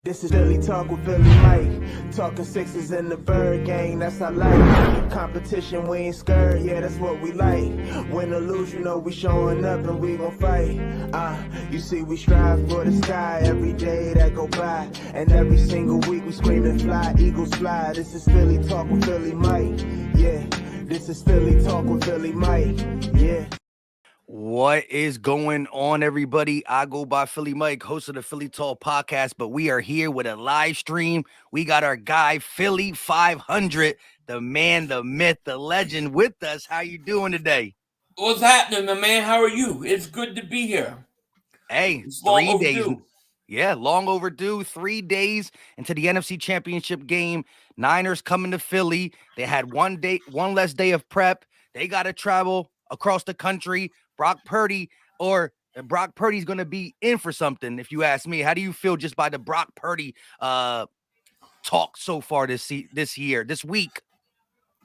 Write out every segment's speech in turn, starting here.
This is Philly Talk with Philly Mike. Talking sixes in the bird gang, that's I like. Competition, we ain't scared, yeah, that's what we like. Win or lose, you know we showing up and we gon' fight. You see we strive for the sky every day that go by. And every single week we screaming fly, eagles fly. This is Philly Talk with Philly Mike, yeah. This is Philly Talk with Philly Mike, yeah. What is going on, everybody? I go by Philly Mike, host of the Philly Talk podcast, but we are here with a live stream. We got our guy, Philly 500, the man, the myth, the legend with us. How you doing today? What's happening, my man? How are you? It's good to be here. Hey, It's long 3 days. overdue. Yeah, long overdue. 3 days into the NFC Championship game. Niners coming to Philly. They had one less day of prep. They got to travel across the country. Brock Purdy's going to be in for something, if you ask me. How do you feel just by the Brock Purdy talk so far this week?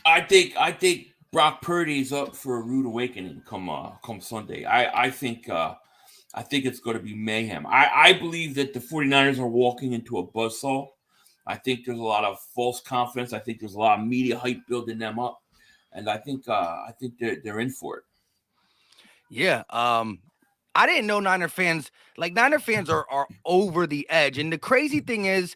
I think Brock Purdy's up for a rude awakening come Sunday. I think it's going to be mayhem. I believe that the 49ers are walking into a buzzsaw. I think there's a lot of false confidence. I think there's a lot of media hype building them up, and I think they're in for it. Yeah. I didn't know Niner fans are over the edge. And the crazy thing is,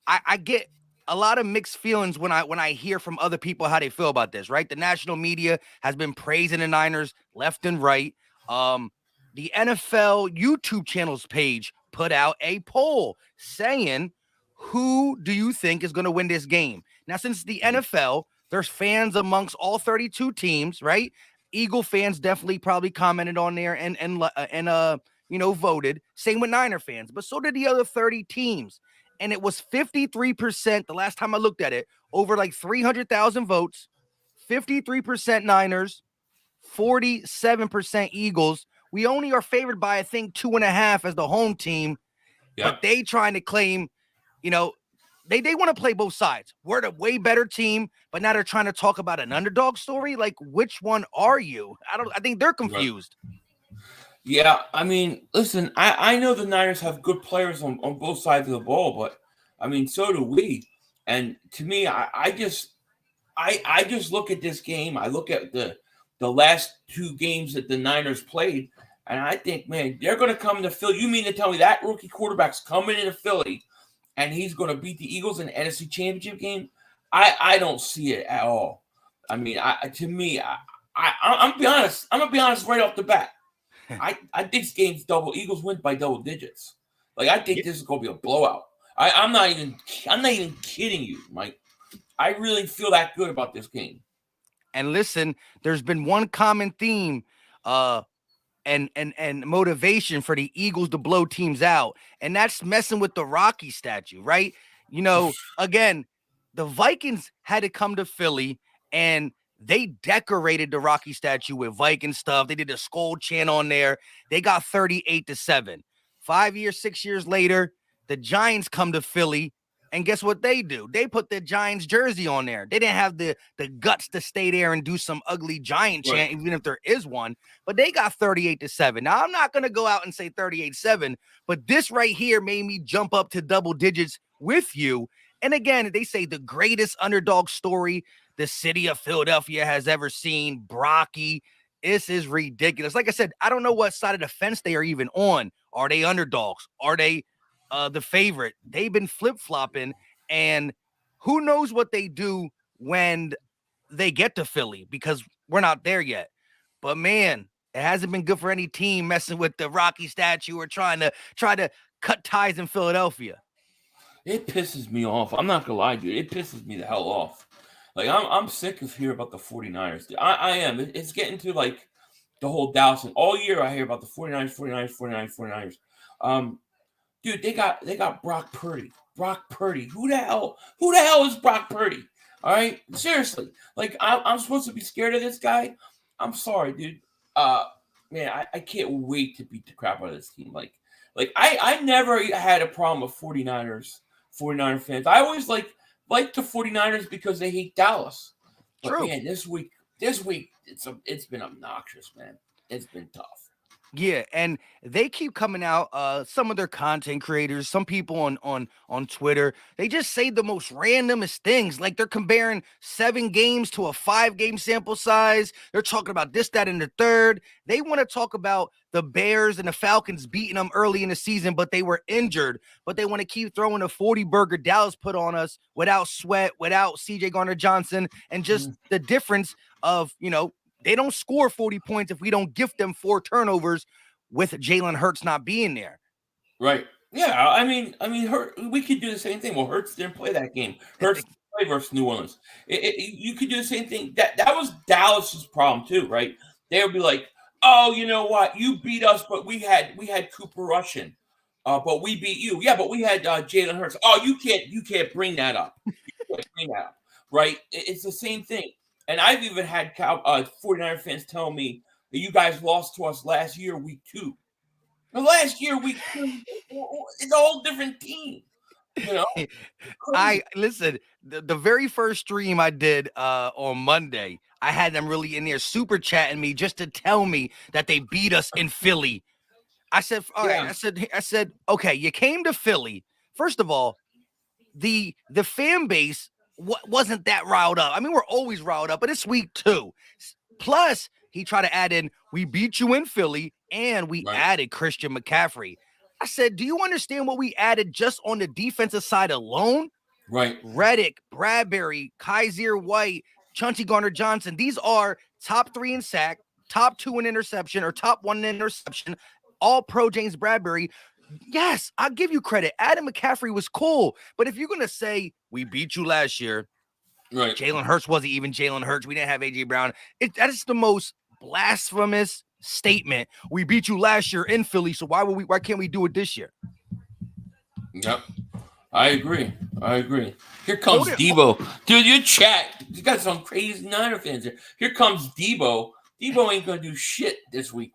I get a lot of mixed feelings when I hear from other people how they feel about this, right? The national media has been praising the Niners left and right. The NFL YouTube channel's page put out a poll saying, who do you think is going to win this game? Now, since the NFL, there's fans amongst all 32 teams, right? Eagle fans definitely probably commented on there and voted. Same with Niner fans, but so did the other 30 teams. And it was 53% the last time I looked at it, over like 300,000 votes, 53% Niners, 47% Eagles. We only are favored by, I think, 2.5 as the home team, but they trying to claim, they want to play both sides. We're the way better team, but now they're trying to talk about an underdog story. Like, which one are you? I think they're confused. Yeah, I mean, listen, I know the Niners have good players on both sides of the ball, but I mean, so do we. And to me, I just look at this game. I look at the last two games that the Niners played, and I think, man, they're going to come to Philly. You mean to tell me that rookie quarterback's coming into Philly and he's going to beat the Eagles in the NFC Championship game? I don't see it at all. I mean, I'm gonna be honest. I'm gonna be honest right off the bat. I think this game's Eagles win by double digits. Like, I think this is gonna be a blowout. I'm not even kidding you, Mike. I really feel that good about this game. And listen, there's been one common theme, and motivation for the Eagles to blow teams out, and that's messing with the Rocky statue, right? Again, the Vikings had to come to Philly and they decorated the Rocky statue with Viking stuff. They did a skull chant on there. They got 38-7. 6 years later, the Giants come to Philly, and guess what they do? They put the Giants jersey on there. They didn't have the guts to stay there and do some ugly Giant chant, even if there is one. But they got 38-7. Now, I'm not going to go out and say 38-7, but this right here made me jump up to double digits with you. And again, they say the greatest underdog story the city of Philadelphia has ever seen, Brocky. This is ridiculous. Like I said, I don't know what side of the fence they are even on. Are they underdogs? Are they the favorite? They've been flip-flopping, and who knows what they do when they get to Philly, because we're not there yet. But man, it hasn't been good for any team messing with the Rocky statue or trying to cut ties in Philadelphia. It pisses me off. I'm not gonna lie, dude. It pisses me the hell off. Like, I'm sick of hearing about the 49ers. I am. It's getting to like the whole Dallas. And all year I hear about the 49ers. Dude, they got Brock Purdy. Brock Purdy. Who the hell is Brock Purdy? All right, seriously. Like, I'm supposed to be scared of this guy? I'm sorry, dude. Man, I can't wait to beat the crap out of this team. Like I never had a problem with 49er fans. I always like the 49ers because they hate Dallas. But True. Man, this week it's been obnoxious, man. It's been tough. Yeah, and they keep coming out. Some of their content creators, some people on Twitter, they just say the most randomest things. Like they're comparing 7 games to a 5 game sample size. They're talking about this, that, and the third. They want to talk about the Bears and the Falcons beating them early in the season, but they were injured. But they want to keep throwing the 40 burger Dallas put on us without Sweat, without CJ Garner Johnson, and just the difference of they don't score 40 points if we don't gift them 4 turnovers with Jalen Hurts not being there. Right. Yeah. I mean, we could do the same thing. Well, Hurts didn't play that game. Hurts didn't play versus New Orleans. You could do the same thing. That was Dallas's problem too, right? They would be like, "Oh, you know what? You beat us, but we had Cooper Russian, but we beat you. Yeah, but we had Jalen Hurts. Oh, you can't bring that up. You can't bring that up, right? It's the same thing. And I've even had 49er fans tell me that you guys lost to us last year, week 2. The last year, week 2, it's a whole different team. I listen. The very first stream I did on Monday, I had them really in there super chatting me just to tell me that they beat us in Philly. I said, all right. I said, okay, you came to Philly. First of all, the fan base wasn't that riled up. I mean, we're always riled up, but it's week 2. Plus, he tried to add in, we beat you in Philly, and we added Christian McCaffrey. I said, do you understand what we added just on the defensive side alone? Right. Reddick, Bradbury, Kaiser White, Chauncey Garner-Johnson. These are top 3 in sack, top 2 in interception, or top 1 in interception, all pro James Bradbury. Yes, I'll give you credit. Adam McCaffrey was cool. But if you're going to say, we beat you last year, right? Jalen Hurts wasn't even Jalen Hurts. We didn't have A.J. Brown. That is the most blasphemous statement. We beat you last year in Philly, so why can't we do it this year? Yep. I agree. Here comes Debo. Dude, your chat, you got some crazy Niner fans here. Here comes Debo. Debo ain't going to do shit this week.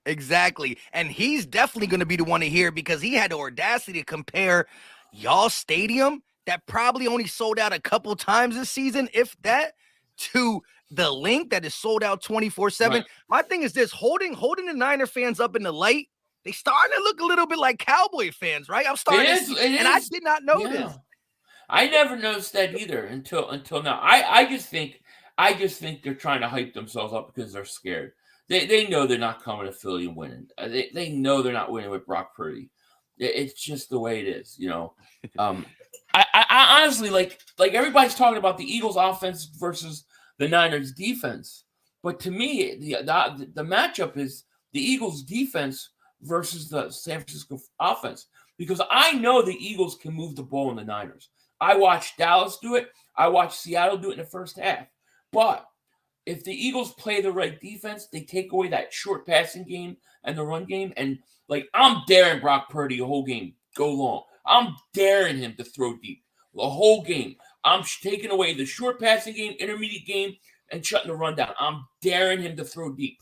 Exactly. And he's definitely going to be the one to hear because he had the audacity to compare y'all stadium that probably only sold out a couple times this season, if that, to the link that is sold out 24/7. Right. My thing is this, holding the Niner fans up in the light, they starting to look a little bit like Cowboy fans, right? I'm starting to see, and I did not know this. I never noticed that either until now. I just think they're trying to hype themselves up because they're scared. They know they're not coming to Philly and winning. They know they're not winning with Brock Purdy. It's just the way it is, I honestly like everybody's talking about the Eagles' offense versus the Niners' defense, but to me, the matchup is the Eagles' defense versus the San Francisco offense because I know the Eagles can move the ball in the Niners. I watched Dallas do it. I watched Seattle do it in the first half, but if the Eagles play the right defense, they take away that short passing game and the run game. And, I'm daring Brock Purdy the whole game, go long. I'm daring him to throw deep the whole game. I'm taking away the short passing game, intermediate game, and shutting the run down. I'm daring him to throw deep.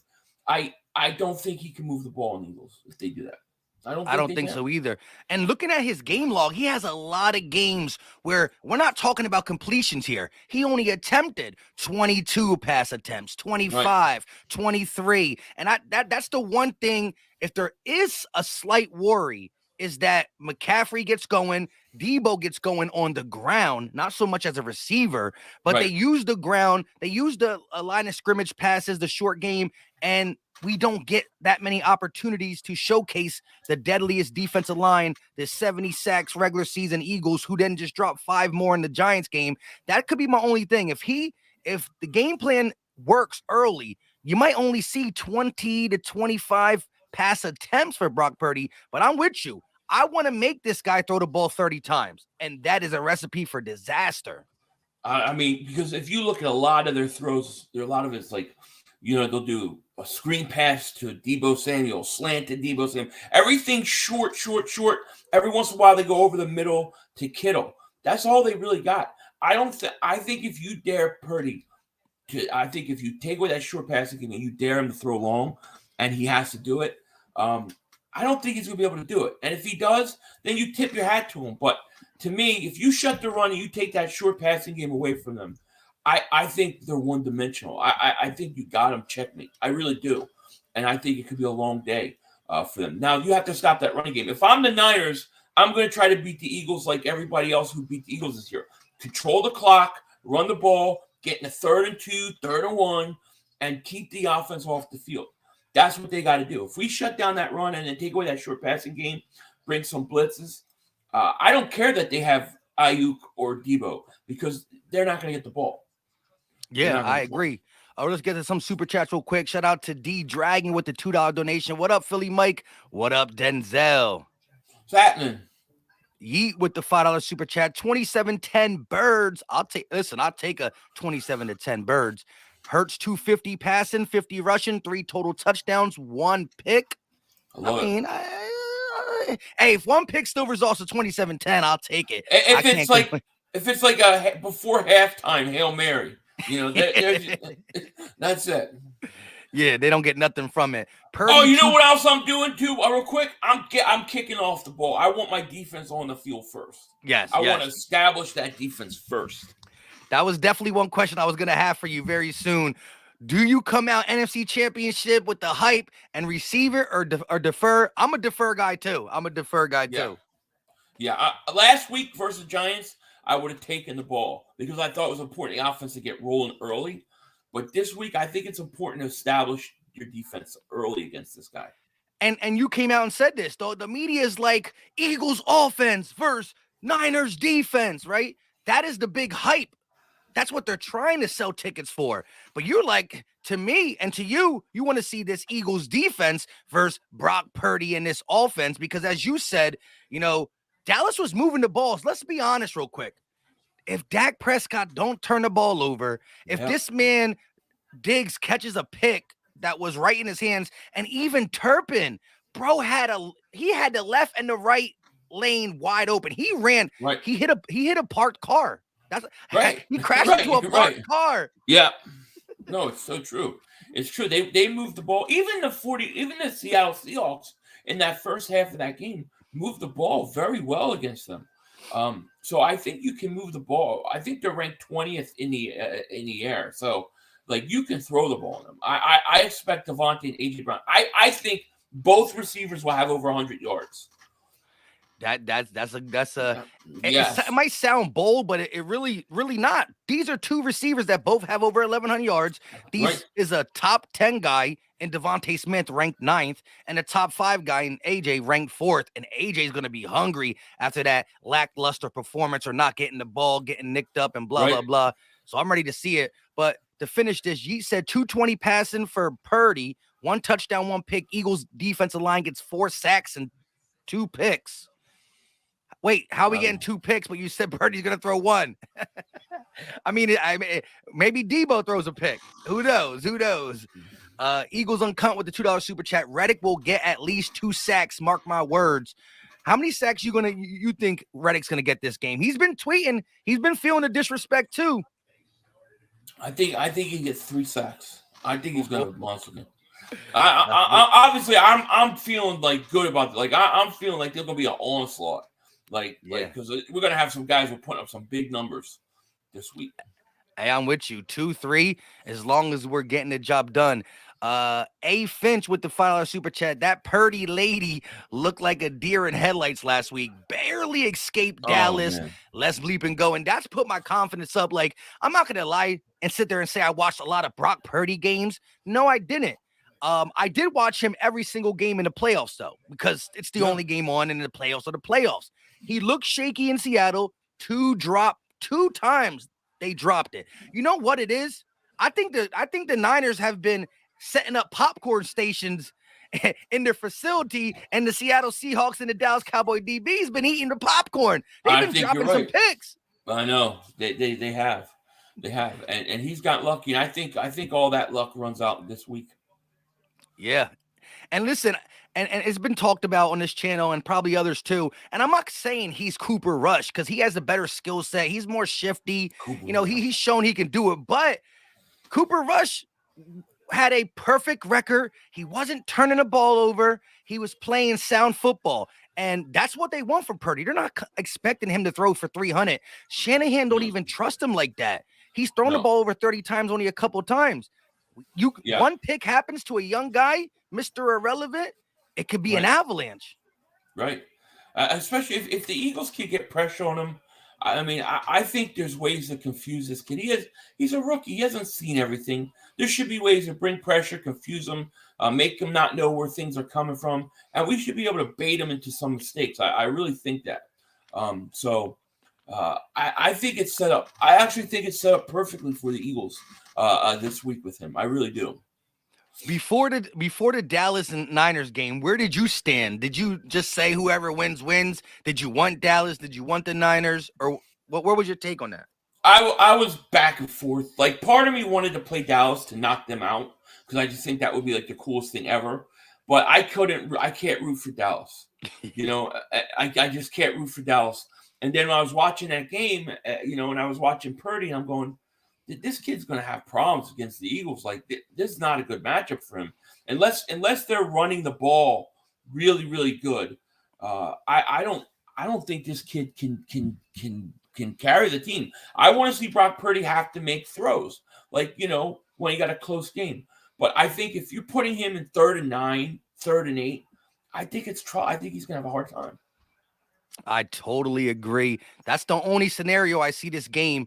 I don't think he can move the ball in the Eagles if they do that. I don't think so either. And looking at his game log, he has a lot of games where we're not talking about completions here. He only attempted 22 pass attempts, 25, 23. And that's the one thing, if there is a slight worry, is that McCaffrey gets going, Debo gets going on the ground, not so much as a receiver, but they use the ground, they use the line of scrimmage passes, the short game, and we don't get that many opportunities to showcase the deadliest defensive line, the 70 sacks regular season Eagles, who then just dropped 5 more in the Giants game. That could be my only thing. If the game plan works early, you might only see 20 to 25 pass attempts for Brock Purdy, but I'm with you. I want to make this guy throw the ball 30 times, and that is a recipe for disaster. I mean, because if you look at a lot of their throws, a lot of it's they'll do a screen pass to Deebo Samuel, slant to Deebo Samuel, everything short. Every once in a while, they go over the middle to Kittle. That's all they really got. I think if you dare Purdy, if you take away that short passing game and you dare him to throw long, and he has to do it, I don't think he's going to be able to do it. And if he does, then you tip your hat to him. But to me, if you shut the run and you take that short passing game away from them, I think they're one-dimensional. I think you got them checkmate. I really do. and I think it could be a long day for them. Now, you have to stop that running game. If I'm the Niners, I'm going to try to beat the Eagles like everybody else who beat the Eagles this year. Control the clock, run the ball, get in a 3rd and 2, 3rd and 1, and keep the offense off the field. That's what they got to do. If we shut down that run and then take away that short passing game, bring some blitzes, I don't care that they have Ayuk or Debo because they're not going to get the ball. Yeah, I agree. Let's get to some super chats real quick. Shout out to D Dragon with the $2 donation. What up, Philly Mike? What up, Denzel? What's happening? Yeet with the $5 super chat. 27-10 birds. I'll take a 27-10 birds. Hurts 250 passing, 50 rushing, 3 total touchdowns, 1 pick. Hey, if 1 pick still results in 27-10, I'll take it. If it's like a before halftime Hail Mary, that's it. Yeah, they don't get nothing from it. You know what else I'm doing too? Real quick, I'm kicking off the ball. I want my defense on the field first. Yes, I want to establish that defense first. That was definitely one question I was going to have for you very soon. Do you come out NFC Championship with the hype and receive it or defer? I'm a defer guy too. too. Yeah. Last week versus Giants, I would have taken the ball because I thought it was important the offense to get rolling early. But this week, I think it's important to establish your defense early against this guy. And you came out and said this, though. The media is like Eagles offense versus Niners defense, right? That is the big hype. That's what they're trying to sell tickets for. But you're like, to me and to you, you want to see this Eagles defense versus Brock Purdy and this offense because, as you said, Dallas was moving the balls. Let's be honest real quick. If Dak Prescott don't turn the ball over, if this man Diggs catches a pick that was right in his hands, and even Turpin, bro, had the left and the right lane wide open. He ran. Right. He hit a parked car. That's right. He crashed into a parked car. Yeah. No, it's so true. It's true. They moved the ball. Even the Seattle Seahawks in that first half of that game moved the ball very well against them. So I think you can move the ball. I think they're ranked 20th in the air. So you can throw the ball on them. I expect Devontae and AJ Brown. I think both receivers will have over 100 yards. It might sound bold, but it really not. These are 2 receivers that both have over 1,100 yards. These is a top 10 guy in Devontae Smith ranked 9th and a top 5 guy in AJ ranked 4th. And AJ is going to be hungry after that lackluster performance or not getting the ball, getting nicked up and blah, blah. So I'm ready to see it. But to finish this, Yeet said 220 passing for Purdy, 1 touchdown, 1 pick. Eagles defensive line gets 4 sacks and 2 picks. Wait, how are we getting 2 picks? But you said Purdy's going to throw 1. I mean, maybe Debo throws a pick. Who knows? Eagles Uncut with the $2 super chat. Reddick will get at least 2 sacks. Mark my words. How many sacks you think Reddick's going to get this game? He's been tweeting. He's been feeling the disrespect too. I think he gets 3 sacks. I think he's going to have a monster game. Obviously, I'm feeling good about it. I'm feeling like there's going to be an onslaught. Because we're going to have some guys who are putting up some big numbers this week. Hey, I'm with you. 2-3, as long as we're getting the job done. A Finch with the $5 super chat. That Purdy lady looked like a deer in headlights last week. Barely escaped Dallas. Let's bleep and go. And that's put my confidence up. I'm not going to lie and sit there and say I watched a lot of Brock Purdy games. No, I didn't. I did watch him every single game in the playoffs, though, because it's the only game on in the playoffs are the playoffs. He looked shaky in Seattle. 2 times they dropped it. You know what it is? I think the Niners have been setting up popcorn stations in their facility, and the Seattle Seahawks and the Dallas Cowboy DBs been eating the popcorn. They've been dropping some picks. I know they have, and he's got lucky. And I think all that luck runs out this week. Yeah, and listen. And it's been talked about on this channel and probably others too. And I'm not saying he's Cooper Rush because he has a better skill set. He's more shifty. He's shown he can do it. But Cooper Rush had a perfect record. He wasn't turning the ball over. He was playing sound football. And that's what they want from Purdy. They're not expecting him to throw for 300. Shanahan don't even trust him like that. He's thrown the ball over 30 times only a couple times. Yeah. One pick happens to a young guy, Mr. Irrelevant, it could be an avalanche. Right. Especially if the Eagles can get pressure on him. I mean, I think there's ways to confuse this kid. He's a rookie. He hasn't seen everything. There should be ways to bring pressure, confuse him, make him not know where things are coming from, and we should be able to bait him into some mistakes. I really think that. I think it's set up. I actually think it's set up perfectly for the Eagles this week with him. I really do. Before the Dallas and Niners game, where did you stand? Did you just say whoever wins wins? Did you want Dallas? Did you want the Niners? Or what was your take on that? I was back and forth. Like, part of me wanted to play Dallas to knock them out because I just think that would be like the coolest thing ever. But I can't root for Dallas. I just can't root for Dallas. And then when I was watching that game, and I was watching Purdy, I'm going, this kid's going to have problems against the Eagles. Like, this is not a good matchup for him unless they're running the ball really, really good. I don't think this kid can carry the team. I want to see Brock Purdy have to make throws, like, when he got a close game. But I think if you're putting him in 3rd and 9, 3rd and 8, I think he's going to have a hard time. I totally agree. That's the only scenario I see this game,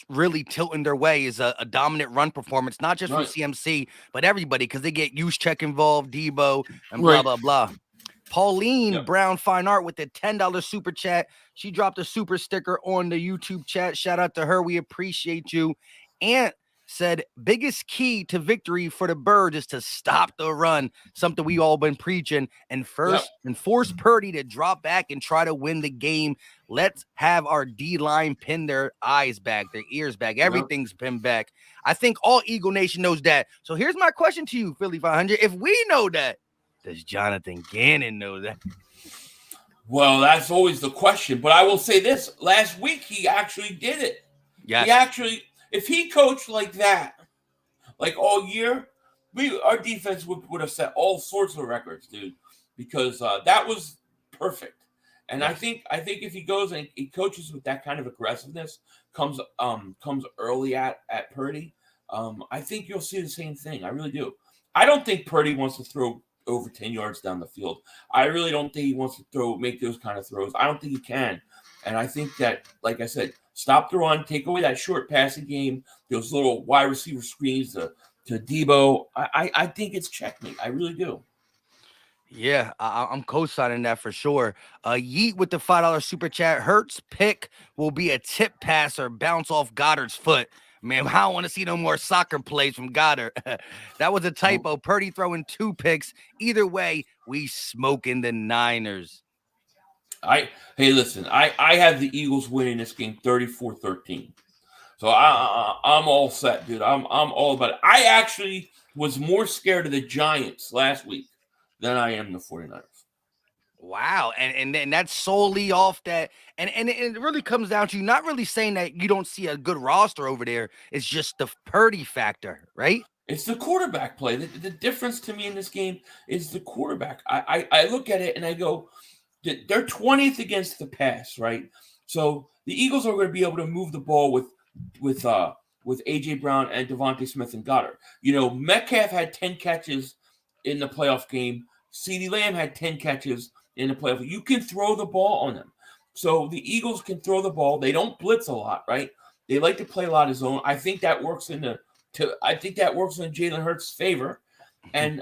really tilting their way is a dominant run performance, not just from CMC, but everybody, because they get Juszczyk involved, Debo, and blah, blah, blah. Pauline Brown Fine Art with the $10 super chat. She dropped a super sticker on the YouTube chat. Shout out to her. We appreciate you. And said, biggest key to victory for the Birds is to stop the run, something we all been preaching, and force Purdy to drop back and try to win the game. Let's have our D-line pin their eyes back, their ears back. Everything's pinned back. I think all Eagle Nation knows that. So here's my question to you, Philly 500. If we know that, does Jonathan Gannon know that? Well, that's always the question. But I will say this. Last week, he actually did it. Yes. He actually... If he coached like that, like all year, our defense would have set all sorts of records, dude, because that was perfect. And I think if he goes and he coaches with that kind of aggressiveness, comes early at Purdy, I think you'll see the same thing. I really do. I don't think Purdy wants to throw over 10 yards down the field. I really don't think he wants to make those kind of throws. I don't think he can. And I think that, like I said, stop the run, take away that short passing game, those little wide receiver screens to Debo. I think it's checkmate. I really do. Yeah, I'm co-signing that for sure. Yeet with the $5 super chat. Hurts pick will be a tip pass or bounce off Goddard's foot. Man, I don't want to see no more soccer plays from Goddard. That was a typo. Purdy throwing 2 picks. Either way, we smoking the Niners. Hey, listen, I have the Eagles winning this game 34-13. So I'm all set, dude. I'm all about it. I actually was more scared of the Giants last week than I am the 49ers. Wow. And that's solely off that. And it really comes down to you not really saying that you don't see a good roster over there. It's just the Purdy factor, right? It's the quarterback play. The difference to me in this game is the quarterback. I look at it and I go, they're 20th against the pass, right? So the Eagles are going to be able to move the ball with A.J. Brown and Devontae Smith and Goddard. Metcalf had 10 catches in the playoff game. CeeDee Lamb had 10 catches in the playoff. You can throw the ball on them. So the Eagles can throw the ball. They don't blitz a lot, right? They like to play a lot of zone. I think that works in Jalen Hurts' favor. And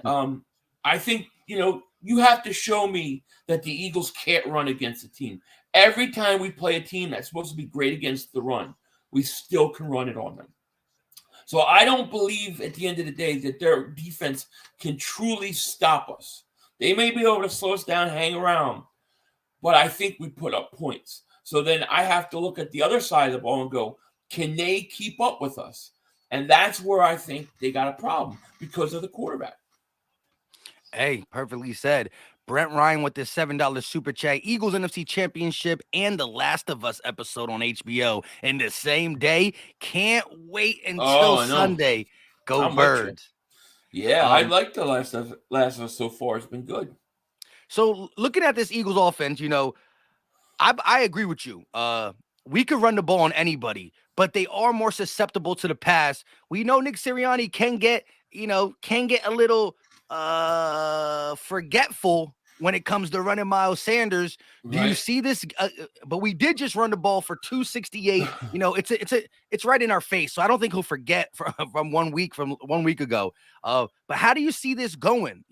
I think, you have to show me that the Eagles can't run against a team. Every time we play a team that's supposed to be great against the run, we still can run it on them. So I don't believe at the end of the day that their defense can truly stop us. They may be able to slow us down, hang around, but I think we put up points. So then I have to look at the other side of the ball and go, can they keep up with us? And that's where I think they got a problem because of the quarterback. Hey, perfectly said. Brent Ryan with this $7 super chat. Eagles NFC Championship and The Last of Us episode on HBO in the same day. Can't wait until Sunday. Go Birds. Yeah, I like The Last of Us so far. It's been good. So looking at this Eagles offense, I agree with you. we could run the ball on anybody, but they are more susceptible to the pass. We know Nick Sirianni can get, can get a little forgetful when it comes to running Miles Sanders. Do you Right. see this? But we did just run the ball for 268. It's right in our face. So I don't think he'll forget from 1 week ago. But how do you see this going?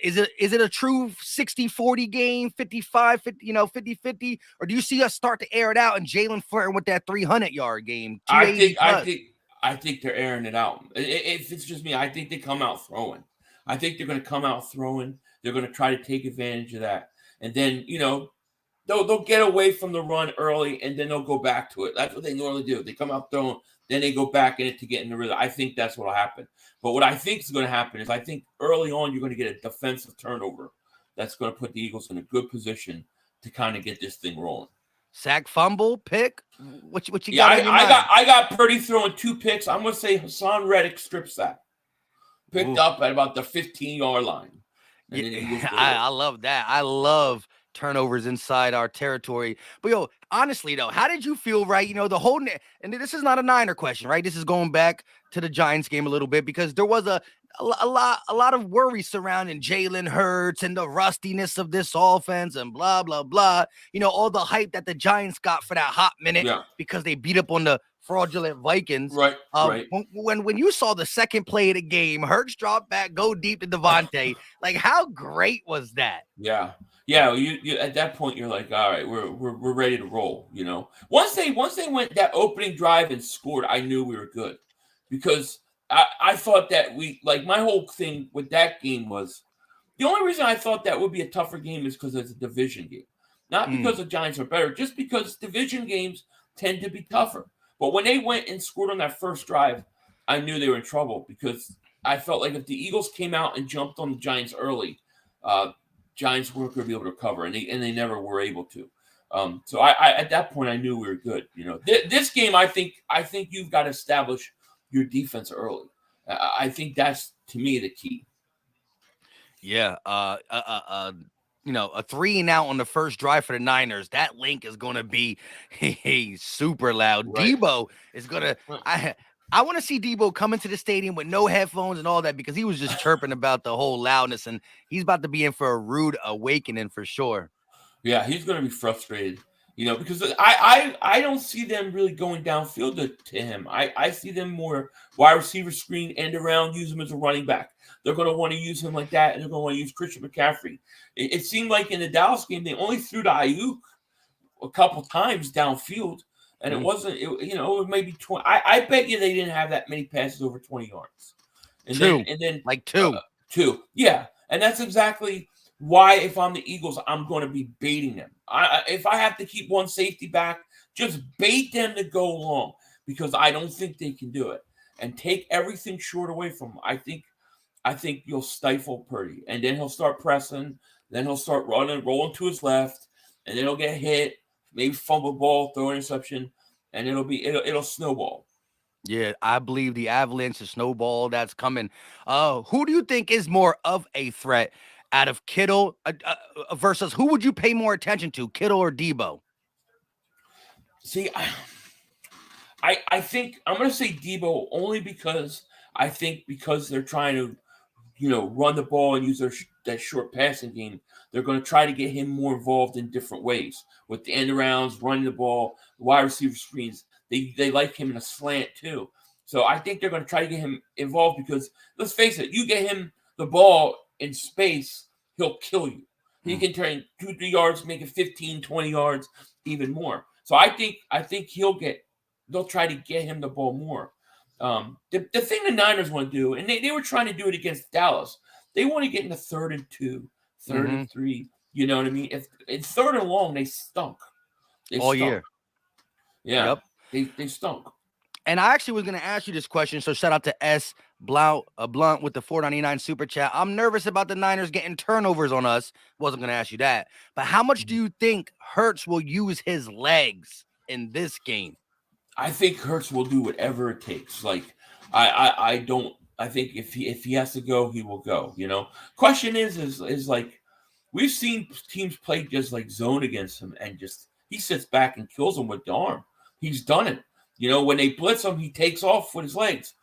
Is it a true 60-40 game, 55, 50, 50-50? Or do you see us start to air it out and Jalen flirting with that 300-yard game, I 280 think I plus? think I think they're airing it out. If it's just me, I think they come out throwing. I think they're going to come out throwing. They're going to try to take advantage of that, and then they'll get away from the run early, and then they'll go back to it. That's what they normally do. They come out throwing, then they go back in it to get in the rhythm. I think that's what'll happen. But what I think is going to happen is I think early on you're going to get a defensive turnover that's going to put the Eagles in a good position to kind of get this thing rolling. Sack, fumble, pick. What you Yeah, got on your mind? I got Purdy throwing 2 picks. I'm going to say Hassan Reddick strip sack. Picked up at about the 15-yard line. And Yeah, I love that. I love turnovers inside our territory. But honestly though, how did you feel? Right, the whole and this is not a Niner question, right? This is going back to the Giants game a little bit because there was a lot of worry surrounding Jalen Hurts and the rustiness of this offense and blah blah blah. All the hype that the Giants got for that hot minute because they beat up on the fraudulent Vikings. Right. When you saw the second play of the game, Hurts drop back, go deep to Devontae. Like, how great was that? Yeah. You at that point you're like, all right, we're ready to roll. Once they went that opening drive and scored, I knew we were good because I thought that my whole thing with that game was the only reason I thought that would be a tougher game is because it's a division game, not because the Giants are better, just because division games tend to be tougher. But when they went and scored on that first drive, I knew they were in trouble because I felt like if the Eagles came out and jumped on the Giants early, Giants weren't going to be able to cover, and they never were able to. So I at that point I knew we were good. This game I think you've got to establish your defense early. I think that's to me the key. Yeah. A 3 and out on the first drive for the Niners. That link is going to be super loud. Right. Debo is going to. I want to see Debo come into the stadium with no headphones and all that because he was just chirping about the whole loudness, and he's about to be in for a rude awakening for sure. Yeah, he's going to be frustrated, because I don't see them really going downfield to him. I see them more wide receiver screen, end around, use him as a running back. They're going to want to use him like that, and they're going to want to use Christian McCaffrey. It seemed like in the Dallas game, they only threw to Ayuk a couple times downfield, and it wasn't, it was maybe 20. I bet you they didn't have that many passes over 20 yards. And then like two. Yeah, and that's exactly why if I'm the Eagles, I'm going to be baiting them. If I have to keep one safety back, just bait them to go long because I don't think they can do it. And take everything short away from them. I think you'll stifle Purdy. And then he'll start pressing. Then he'll start rolling to his left. And then he'll get hit, maybe fumble ball, throw an interception. And it'll snowball. Yeah, I believe the avalanche, the snowball that's coming. Who do you think is more of a threat out of Kittle versus who would you pay more attention to, Kittle or Debo? See, I think I'm going to say Debo only because I think because they're trying to, run the ball and use that short passing game, they're going to try to get him more involved in different ways with the end arounds, running the ball, wide receiver screens. They like him in a slant too. So I think they're going to try to get him involved because let's face it, you get him the ball in space, he'll kill you. He can turn 2-3 yards, make it 15, 20 yards, even more. So I think they'll try to get him the ball more. The thing the Niners want to do, and they were trying to do it against Dallas, they want to get into 3rd and 2, 3rd and 3. You know what I mean? If it's 3rd and long, they stunk. All year. Yeah. Yep. They stunk. And I actually was going to ask you this question. So shout out to S. Blount with the $4.99 super chat. I'm nervous about the Niners getting turnovers on us. Wasn't going to ask you that. But how much do you think Hurts will use his legs in this game? I think Hurts will do whatever it takes. Like I think if he has to go, he will go. Question is like we've seen teams play just like zone against him and just he sits back and kills them with the arm. He's done it. You know, when they blitz him, he takes off with his legs.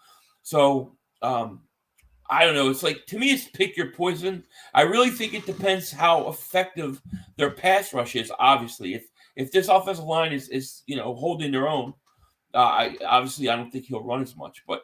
So I don't know. It's like, to me, it's pick your poison. I really think it depends how effective their pass rush is. Obviously, if this offensive line is holding their own, I don't think he'll run as much, but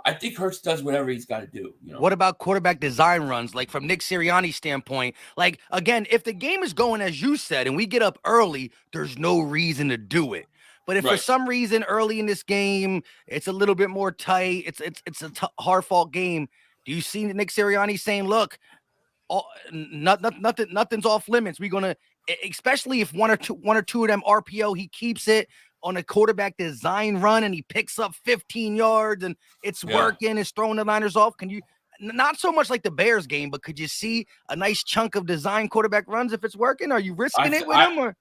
I think Hurts does whatever he's got to do. You know? What about quarterback design runs? Like from Nick Sirianni's standpoint, like again, if the game is going as you said, and we get up early, there's no reason to do it. But if for some reason early in this game it's a little bit more tight, it's a hard fought game. Do you see Nick Sirianni saying, "Look, nothing's off limits. We're gonna," especially if one or two of them RPO, he keeps it on a quarterback design run and he picks up 15 yards and it's working, it's throwing the liners off. Can you, not so much like the Bears game, but could you see a nice chunk of design quarterback runs if it's working? Are you risking it with him? Or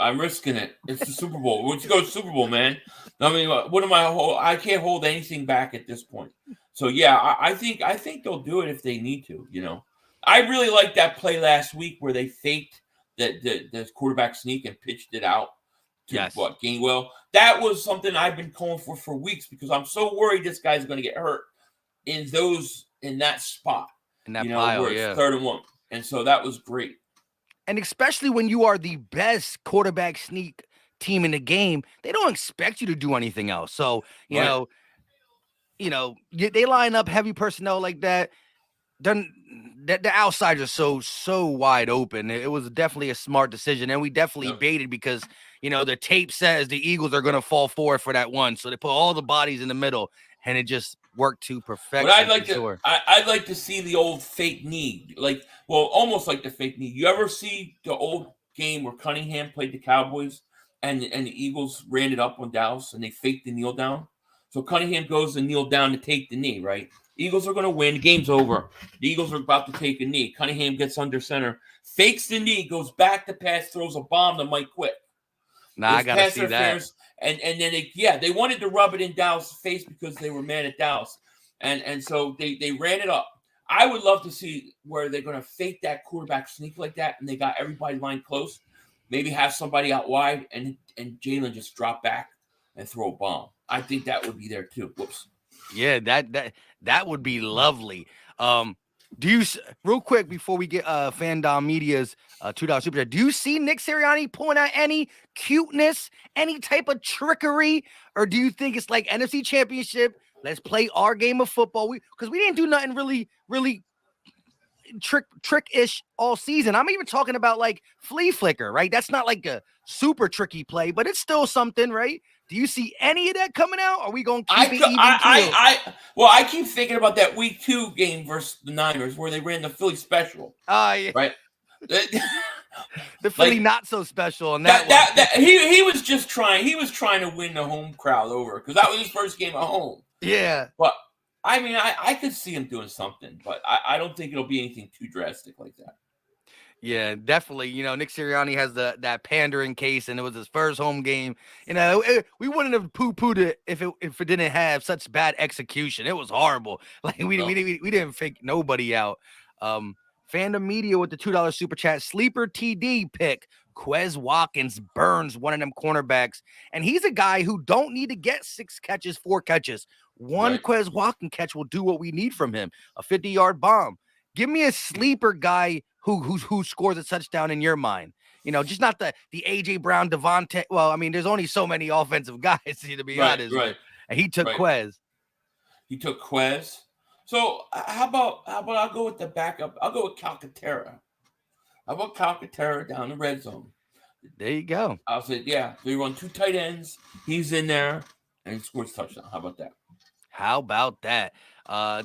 I'm risking it. It's the Super Bowl. Let's go to Super Bowl, man. I mean, I can't hold anything back at this point. So yeah, I think they'll do it if they need to. You know, I really liked that play last week where they faked the quarterback sneak and pitched it out. Gainwell. That was something I've been calling for weeks because I'm so worried this guy's going to get hurt in that spot. In that pile, where it's 3rd and 1. And so that was great. And especially when you are the best quarterback sneak team in the game, they don't expect you to do anything else. So, you know, they line up heavy personnel like that. Then the outsides are so wide open. It was definitely a smart decision, and we definitely baited because the tape says the Eagles are going to fall forward for that one, so they put all the bodies in the middle, and it just worked to perfection. But I'd like to see the old fake knee, almost like the fake knee. You ever see the old game where Cunningham played the Cowboys and the Eagles ran it up on Dallas and they faked the kneel down? So Cunningham goes and kneel down to take the knee, right? Eagles are going to win. The game's over. The Eagles are about to take a knee. Cunningham gets under center, fakes the knee, goes back to pass, throws a bomb to Mike Quick. I got to see that. And then they wanted to rub it in Dallas' face because they were mad at Dallas. And so they ran it up. I would love to see where they're going to fake that quarterback sneak like that, and they got everybody lined close. Maybe have somebody out wide, and Jalen just drop back and throw a bomb. I think that would be there too. Whoops. Yeah, that would be lovely. Do you, real quick before we get Fandom Media's $2 super chat, do you see Nick Sirianni pulling out any cuteness, any type of trickery, or do you think it's like NFC Championship? Let's play our game of football. Because we didn't do nothing really trick-ish all season. I'm even talking about like flea flicker, right? That's not like a super tricky play, but it's still something, right? Do you see any of that coming out? Or are we going to keep it even? I keep thinking about that week 2 game versus the Niners where they ran the Philly special. Yeah. Right? The Philly not so special. And that he was just trying. He was trying to win the home crowd over because that was his first game at home. Yeah. But I mean, I could see him doing something, but I don't think it'll be anything too drastic like that. Yeah, definitely. Nick Sirianni has that pandering case, and it was his first home game. We wouldn't have poo-pooed it if it didn't have such bad execution. It was horrible. Like we didn't fake nobody out. Fandom Media with the $2 super chat. Sleeper TD pick. Quez Watkins burns one of them cornerbacks, and he's a guy who don't need to get 4 catches. One Quez Watkins catch will do what we need from him. A 50-yard bomb. Give me a sleeper guy who scores a touchdown in your mind. Just not the AJ Brown, Devontae. Well, I mean, there's only so many offensive guys, to be honest. Right. And he took Quez. He took Quez. So how about I'll go with the backup. I'll go with Calcaterra. How about Calcaterra down the red zone? There you go. I'll say, yeah. They run 2 tight ends. He's in there, and he scores a touchdown. How about that?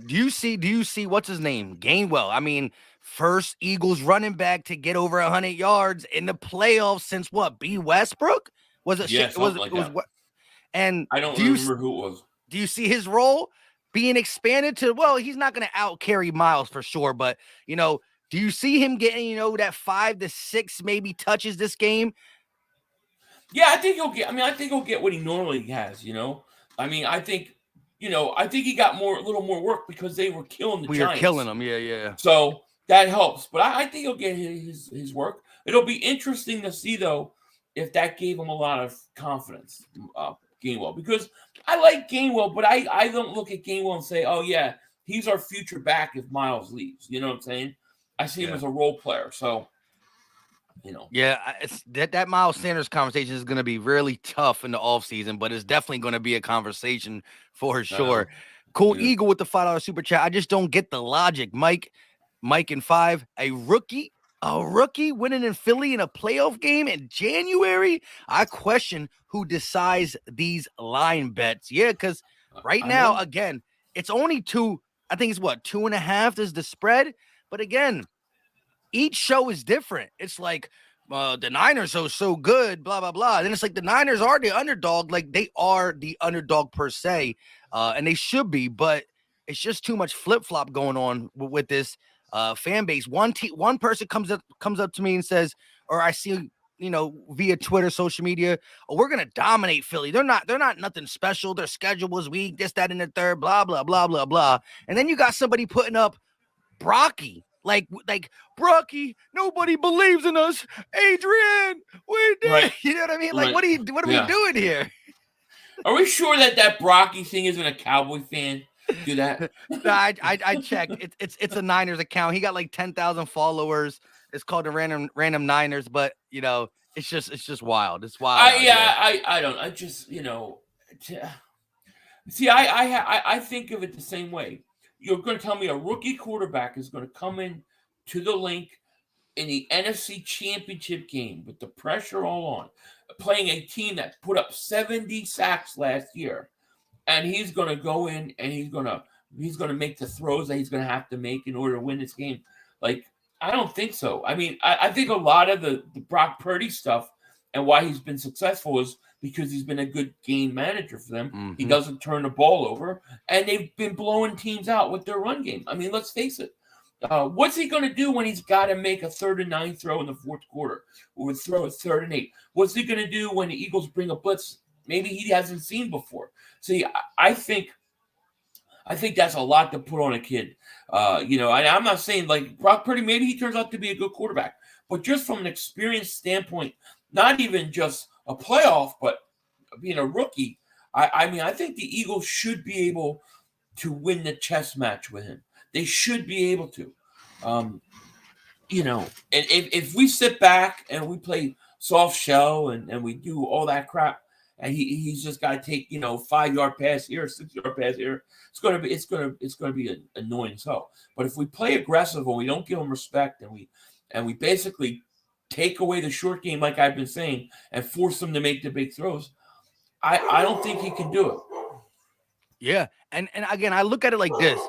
Do you see what's his name? Gainwell. I mean, first Eagles running back to get over 100 yards in the playoffs since what? B. Westbrook? Was it? Yeah, it was what? And I don't remember who it was. Do you see his role being expanded to? Well, he's not going to out carry Miles for sure, but do you see him getting that 5 to 6 maybe touches this game? Yeah, I think he'll get what he normally has. I mean, I think he got a little more work because they were killing the Giants. We were killing them, yeah. So that helps, but I think he'll get his work. It'll be interesting to see though if that gave him a lot of confidence, Gainwell, because I like Gainwell, but I don't look at Gainwell and say, oh yeah, he's our future back if Miles leaves. You know what I'm saying? I see him as a role player. So, Yeah, it's that Miles Sanders conversation is going to be really tough in the offseason, but it's definitely going to be a conversation for sure. Cool Eagle with the $5 super chat. I just don't get the logic. Mike and 5, a rookie winning in Philly in a playoff game in January. I question who decides these line bets. Yeah, because right now, again, it's only 2. I think it's 2.5 is the spread. But again, each show is different. It's like the Niners are so good, blah, blah, blah. Then it's like the Niners are the underdog. Like they are the underdog per se, and they should be. But it's just too much flip-flop going on with this fan base. One person comes up to me and says, or I see, via Twitter, social media, oh, we're going to dominate Philly. They're not nothing special. Their schedule was weak, this, that, and the third, blah, blah, blah, blah, blah. And then you got somebody putting up Brocky. Like Brocky, nobody believes in us. Adrian, we did. Right. You know what I mean? Like, what are we doing here? Are we sure that Brocky thing isn't a Cowboy fan? Do that? No, I checked. It's a Niners account. He got like 10,000 followers. It's called the Random Niners, but it's just wild. It's wild. I don't. I just see. I think of it the same way. You're going to tell me a rookie quarterback is going to come in to the link in the NFC Championship game with the pressure all on, playing a team that put up 70 sacks last year, and he's going to go in and he's going to make the throws that he's going to have to make in order to win this game. Like, I don't think so. I mean, I think a lot of the Brock Purdy stuff and why he's been successful is because he's been a good game manager for them. Mm-hmm. He doesn't turn the ball over, and they've been blowing teams out with their run game. I mean, let's face it. What's he going to do when he's got to make a 3rd and 9 throw in the 4th quarter, or throw a 3rd and 8? What's he going to do when the Eagles bring a blitz maybe he hasn't seen before? See, I think that's a lot to put on a kid. I'm not saying like Brock Purdy, maybe he turns out to be a good quarterback, but just from an experience standpoint, not even just a playoff, but being a rookie, I think the Eagles should be able to win the chess match with him. They should be able to. And if we sit back and we play soft shell and we do all that crap, and he's just got to take 5-yard pass here, 6-yard pass here, it's gonna be annoying as hell. But if we play aggressive and we don't give him respect and we basically take away the short game, like I've been saying, and force them to make the big throws, I don't think he can do it. Yeah, and again, I look at it like this: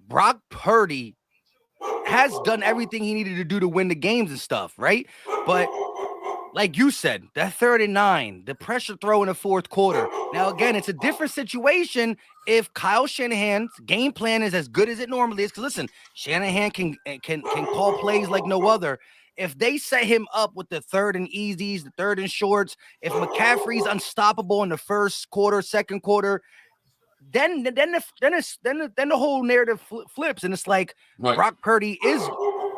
Brock Purdy has done everything he needed to do to win the games and stuff, right? But like you said, that 3rd and 9, the pressure throw in the 4th quarter. Now, again, it's a different situation if Kyle Shanahan's game plan is as good as it normally is. Because listen, Shanahan can call plays like no other. If they set him up with the 3rd and easies, the 3rd and shorts, if McCaffrey's unstoppable in the 1st quarter, 2nd quarter, then the whole narrative flips, and it's like Brock Purdy is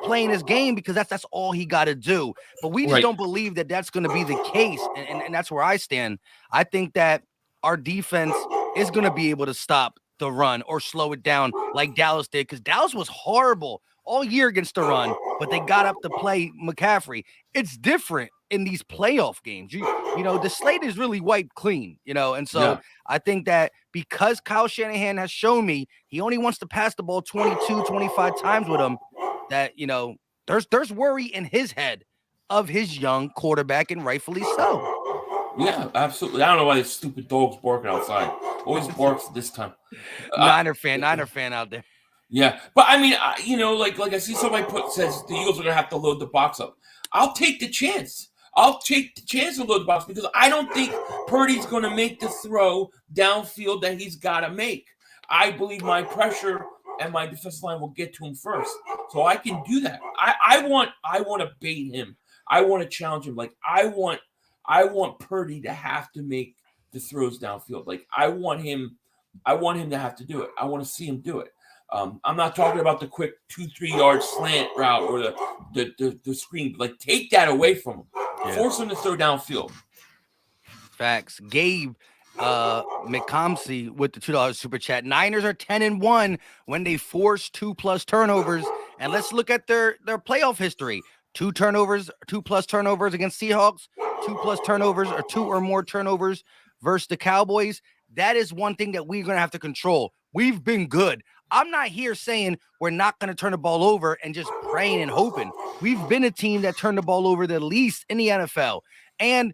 playing his game because that's all he got to do. But we just don't believe that that's going to be the case, and that's where I stand. I think that our defense is going to be able to stop the run or slow it down like Dallas did, because Dallas was horrible all year against the run, but they got up to play McCaffrey. It's different in these playoff games. The slate is really wiped clean, and so I think that because Kyle Shanahan has shown me he only wants to pass the ball 22, 25 times with him, that, there's worry in his head of his young quarterback, and rightfully so. Yeah, absolutely. I don't know why this stupid dog's barking outside. Always barks this time. Niner fan out there. Yeah, but I mean, like I see somebody says the Eagles are going to have to load the box up. I'll take the chance. I'll take the chance to load the box because I don't think Purdy's going to make the throw downfield that he's got to make. I believe my pressure and my defensive line will get to him first, so I can do that. I want to bait him. I want to challenge him. Like I want Purdy to have to make the throws downfield. Like I want him to have to do it. I want to see him do it. I'm not talking about the quick 2-3 yard slant route or the screen. Like take that away from him. Force them to throw downfield. Facts. Gabe McComsey with the $2 super chat. Niners are 10-1 when they force 2+ turnovers. And let's look at their playoff history. 2+ turnovers against Seahawks, 2+ turnovers or 2 or more turnovers versus the Cowboys. That is one thing that we're going to have to control. We've been good. I'm not here saying we're not going to turn the ball over and just praying and hoping. We've been a team that turned the ball over the least in the NFL. And,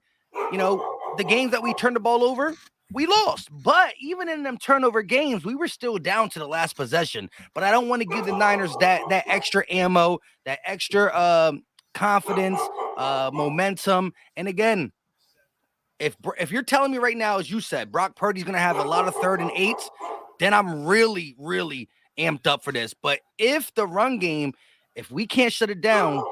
the games that we turned the ball over, we lost. But even in them turnover games, we were still down to the last possession. But I don't want to give the Niners that extra ammo, that extra confidence, momentum. And again, if you're telling me right now, as you said, Brock Purdy's going to have a lot of 3rd and 8s, then I'm really, really amped up for this. But if the run game, if we can't shut it down,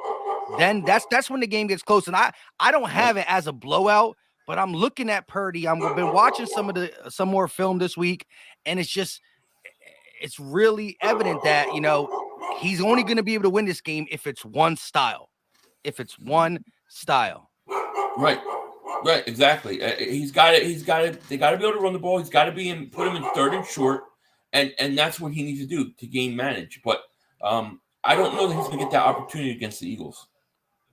then that's when the game gets close. And I don't have it as a blowout, but I'm looking at Purdy. I've been watching some more film this week, and it's really evident that, he's only going to be able to win this game if it's one style. Right, exactly. They got to be able to run the ball. He's got to put him in 3rd and short, and that's what he needs to do to gain manage. But I don't know that he's going to get that opportunity against the Eagles.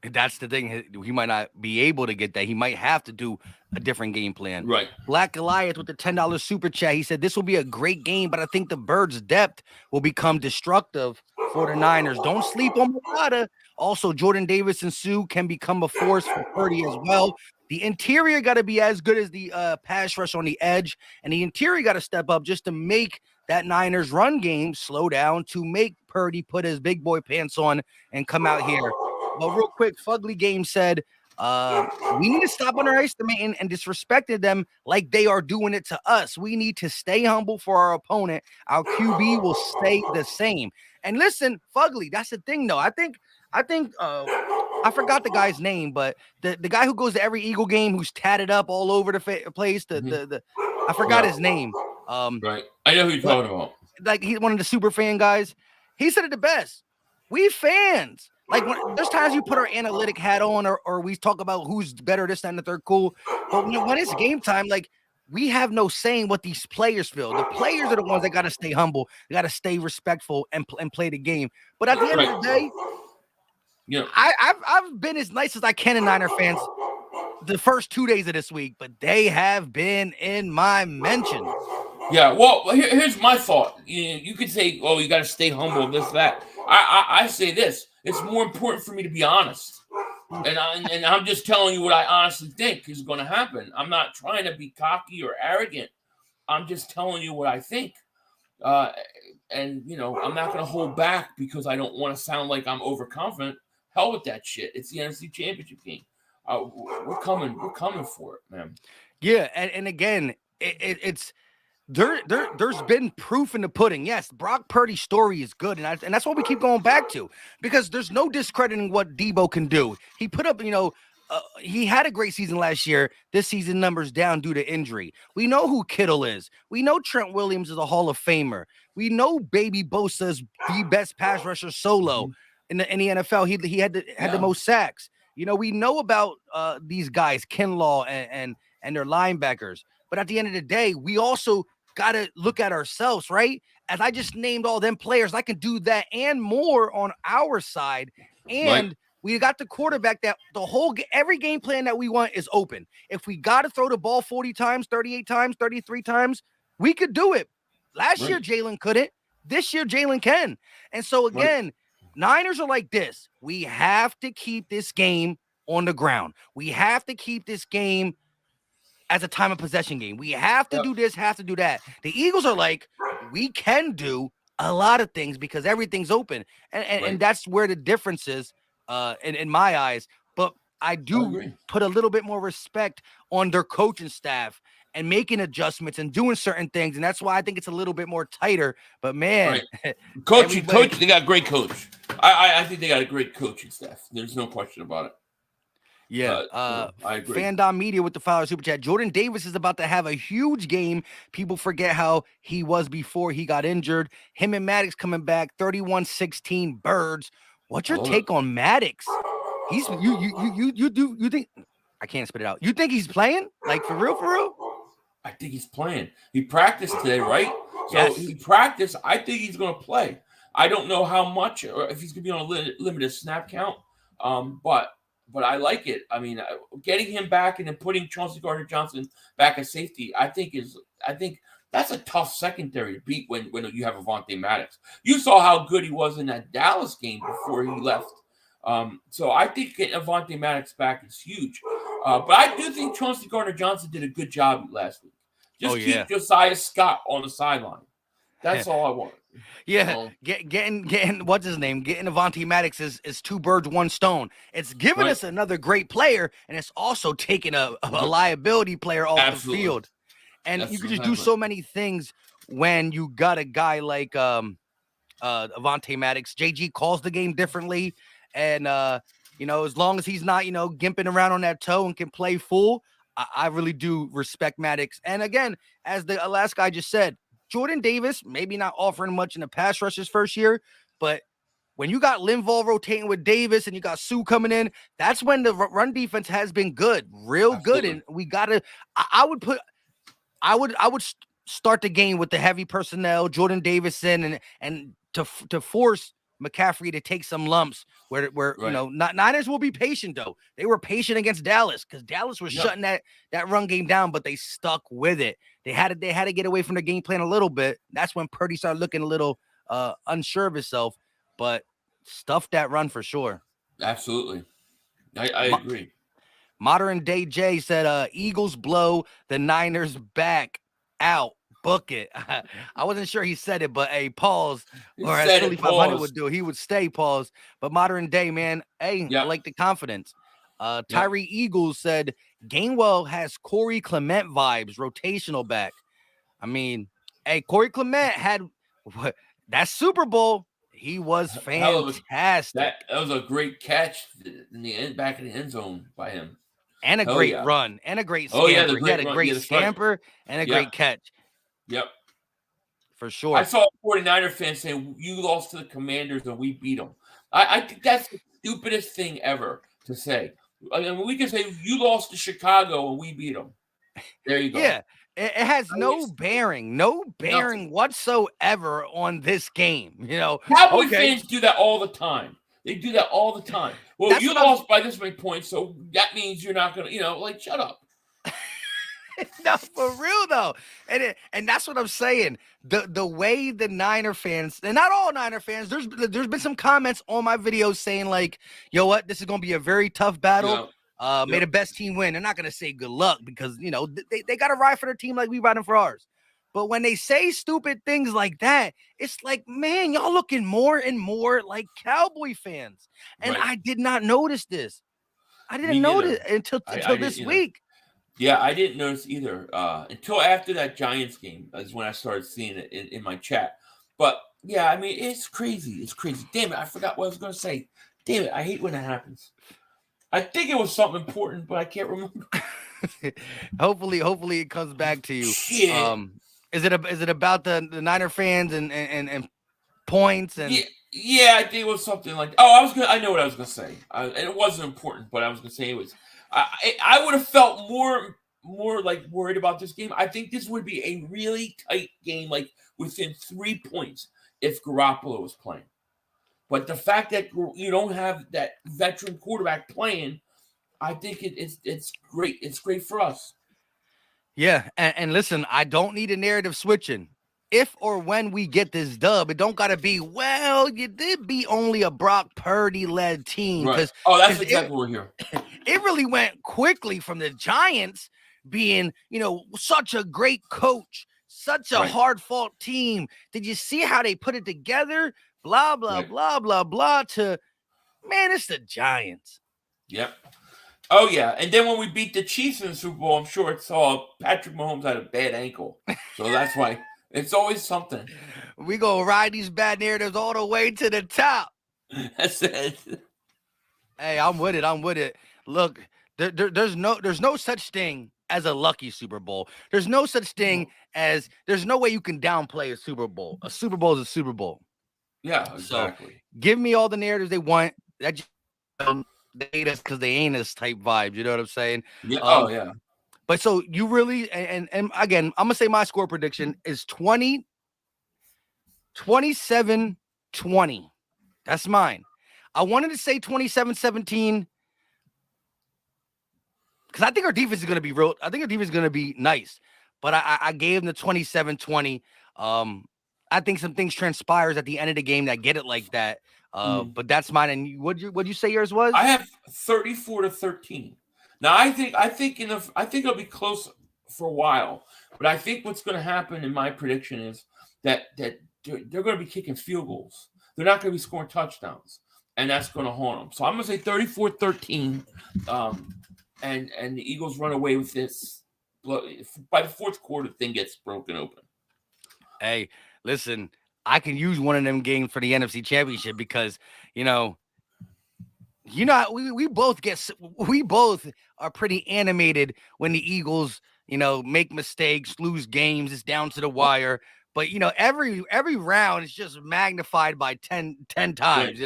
That's the thing. He might not be able to get that. He might have to do a different game plan. Right. Black Goliath with the $10 super chat. He said, this will be a great game, but I think the Birds' depth will become destructive for the Niners. Don't sleep on Murata. Also, Jordan Davis and Sue can become a force for Purdy as well. The interior got to be as good as the pass rush on the edge, and the interior got to step up just to make that Niners run game slow down, to make Purdy put his big boy pants on and come out here. But real quick, Fugly Game said, we need to stop underestimating and disrespecting them like they are doing it to us. We need to stay humble for our opponent. Our QB will stay the same. And listen, Fugly, that's the thing, though. I think I forgot the guy's name, but the guy who goes to every Eagle game, who's tatted up all over the place, I forgot his name. Right. I know who you're talking about. Like, he's one of the super fan guys. He said it the best. We fans. Like, there's times you put our analytic hat on, or we talk about who's better, this, that, and the third, cool. But when it's game time, like, we have no saying what these players feel. The players are the ones that got to stay humble. They got to stay respectful and play the game. But at the end of the day, I've been as nice as I can to Niner fans the first 2 days of this week, but they have been in my mentions. Yeah, well, here's my thought. You could say, oh, you got to stay humble, this, that. I say this. It's more important for me to be honest. And I'm just telling you what I honestly think is going to happen. I'm not trying to be cocky or arrogant. I'm just telling you what I think. And, I'm not going to hold back because I don't want to sound like I'm overconfident. Hell with that shit. It's the NFC Championship game. We're coming for it, man. Yeah, and again, it's there's been proof in the pudding. Yes, Brock Purdy's story is good, and that's what we keep going back to, because there's no discrediting what Debo can do. He put up, he had a great season last year. This season numbers down due to injury. We know who Kittle is. We know Trent Williams is a Hall of Famer. We know Baby Bosa is the best pass rusher solo in the NFL. He had the most sacks. We know about these guys, Kinlaw and their linebackers. But at the end of the day, we also got to look at ourselves, right? As I just named all them players, I can do that and more on our side. And we got the quarterback that every game plan that we want is open. If we got to throw the ball 40 times, 38 times, 33 times, we could do it. Last year, Jalen couldn't. This year, Jalen can. And so, again, Niners are like this. We have to keep this game on the ground. We have to keep this game as a time of possession game. We have to do this, have to do that. The Eagles are like, we can do a lot of things because everything's open. And that's where the difference is in my eyes. But I do put a little bit more respect on their coaching staff and making adjustments and doing certain things. And that's why I think it's a little bit more tighter. But, man. Coach, they got a great coach. I think they got a great coaching staff. There's no question about it. Yeah, I agree. Fandom Media with the $5 super chat. Jordan Davis is about to have a huge game. People forget how he was before he got injured. Him and Maddox coming back, 31-16 Birds. What's your take on Maddox? He's you think I can't spit it out. You think he's playing? Like for real, for real? I think he's playing. He practiced today, right? So Yes. he practiced. I think he's going to play. I don't know how much or if he's going to be on a limited snap count. But I like it. I mean, getting him back and then putting Chauncey Gardner-Johnson back at safety, I think that's a tough secondary to beat when you have Avonte Maddox. You saw how good he was in that Dallas game before he left. So I think getting Avonte Maddox back is huge. But I do think Chauncey Gardner-Johnson did a good job last week. Just keep Josiah Scott on the sideline. That's all I want. Yeah, getting what's his name? Getting Avonte Maddox is two birds, one stone. It's giving us another great player, and it's also taking a liability player off the field. And you can just do so many things when you got a guy like Avonte Maddox. JG calls the game differently, and as long as he's not gimping around on that toe and can play full, I really do respect Maddox. And again, as the last guy just said, Jordan Davis maybe not offering much in the pass rush his first year, but when you got Linval rotating with Davis and you got Sue coming in, that's when the run defense has been good, real good. And we gotta, I would start the game with the heavy personnel, Jordan Davis in, and to force McCaffrey to take some lumps where Niners will be patient though. They were patient against Dallas because Dallas was shutting that run game down, but they stuck with it. They had to get away from the game plan a little bit. That's when Purdy started looking a little unsure of himself, but stuffed that run for sure. Absolutely. I agree. Modern Day J said Eagles blow the Niners back out. Book it. I wasn't sure he said it, but pause. Or as Philly 500 would do, he would stay pause. But Modern Day, man, I like the confidence. Tyree Eagles said Gainwell has Corey Clement vibes, rotational back. I mean, Corey Clement had that Super Bowl. He was fantastic. That was a great catch in the end, back in the end zone by him. And a great run and a great scamper. He had a great scamper and a great catch. Yep. For sure. I saw a 49er fan saying, you lost to the Commanders and we beat them. I think that's the stupidest thing ever to say. I mean, we can say, you lost to Chicago and we beat them. There you go. Yeah. It has no bearing whatsoever on this game. Cowboy fans do that all the time. They do that all the time. Well, you lost by this many points, so that means you're not going to, shut up. No, for real though, and that's what I'm saying. The way the Niner fans, and not all Niner fans, there's been some comments on my videos saying like, "Yo, what? This is gonna be a very tough battle. May the best team win." They're not gonna say good luck because they got to ride for their team like we riding for ours. But when they say stupid things like that, it's like, man, y'all looking more and more like Cowboy fans, and I did not notice this. I didn't notice until this week. Yeah, I didn't notice either until after that Giants game is when I started seeing it in my chat. But, yeah, I mean, it's crazy. It's crazy. Damn it, I forgot what I was going to say. Damn it, I hate when that happens. I think it was something important, but I can't remember. Hopefully it comes back to you. Shit. Is it about the Niner fans and points and yeah, I think it was something like I know what I was gonna say. And it wasn't important, but I was gonna say it was I would have felt more like worried about this game. I think this would be a really tight game, like within 3 points if Garoppolo was playing. But the fact that you don't have that veteran quarterback playing, I think it's great. It's great for us. Yeah, and listen, I don't need a narrative switching. If or when we get this dub, it don't gotta be, well, you did beat only a Brock Purdy-led team. Right. That's exactly what we're here. It really went quickly from the Giants being, such a great coach, such a hard-fought team. Did you see how they put it together? Blah, blah, blah, blah, blah, to, man, it's the Giants. Yep. Oh, yeah. And then when we beat the Chiefs in the Super Bowl, I'm sure it's all Patrick Mahomes had a bad ankle. So that's why it's always something. We gonna ride these bad narratives all the way to the top. That's it. Hey, I'm with it. Look, there's no such thing as a lucky Super Bowl. There's no such thing as there's no way you can downplay a Super Bowl. A Super Bowl is a Super Bowl. Yeah, exactly. So give me all the narratives they want. they hate us because they ain't us type vibes. You know what I'm saying? Yeah. Oh yeah. But so you really and again, I'm gonna say my score prediction is 27-20. That's mine. I wanted to say 27-17 because I think our defense is going to be real. I think our defense is going to be nice, but I gave them the 27-20. I think some things transpires at the end of the game that get it like that. But that's mine. And what'd you say yours was? I have 34-13. Now I think it'll be close for a while, but I think what's going to happen in my prediction is that they're going to be kicking field goals. They're not going to be scoring touchdowns, and that's going to haunt them. So I'm going to say 34-13, and the Eagles run away with this. By the fourth quarter, the thing gets broken open. Hey, listen, I can use one of them games for the NFC Championship because we both are pretty animated when the Eagles make mistakes, lose games. It's down to the wire. But every round is just magnified by 10 times.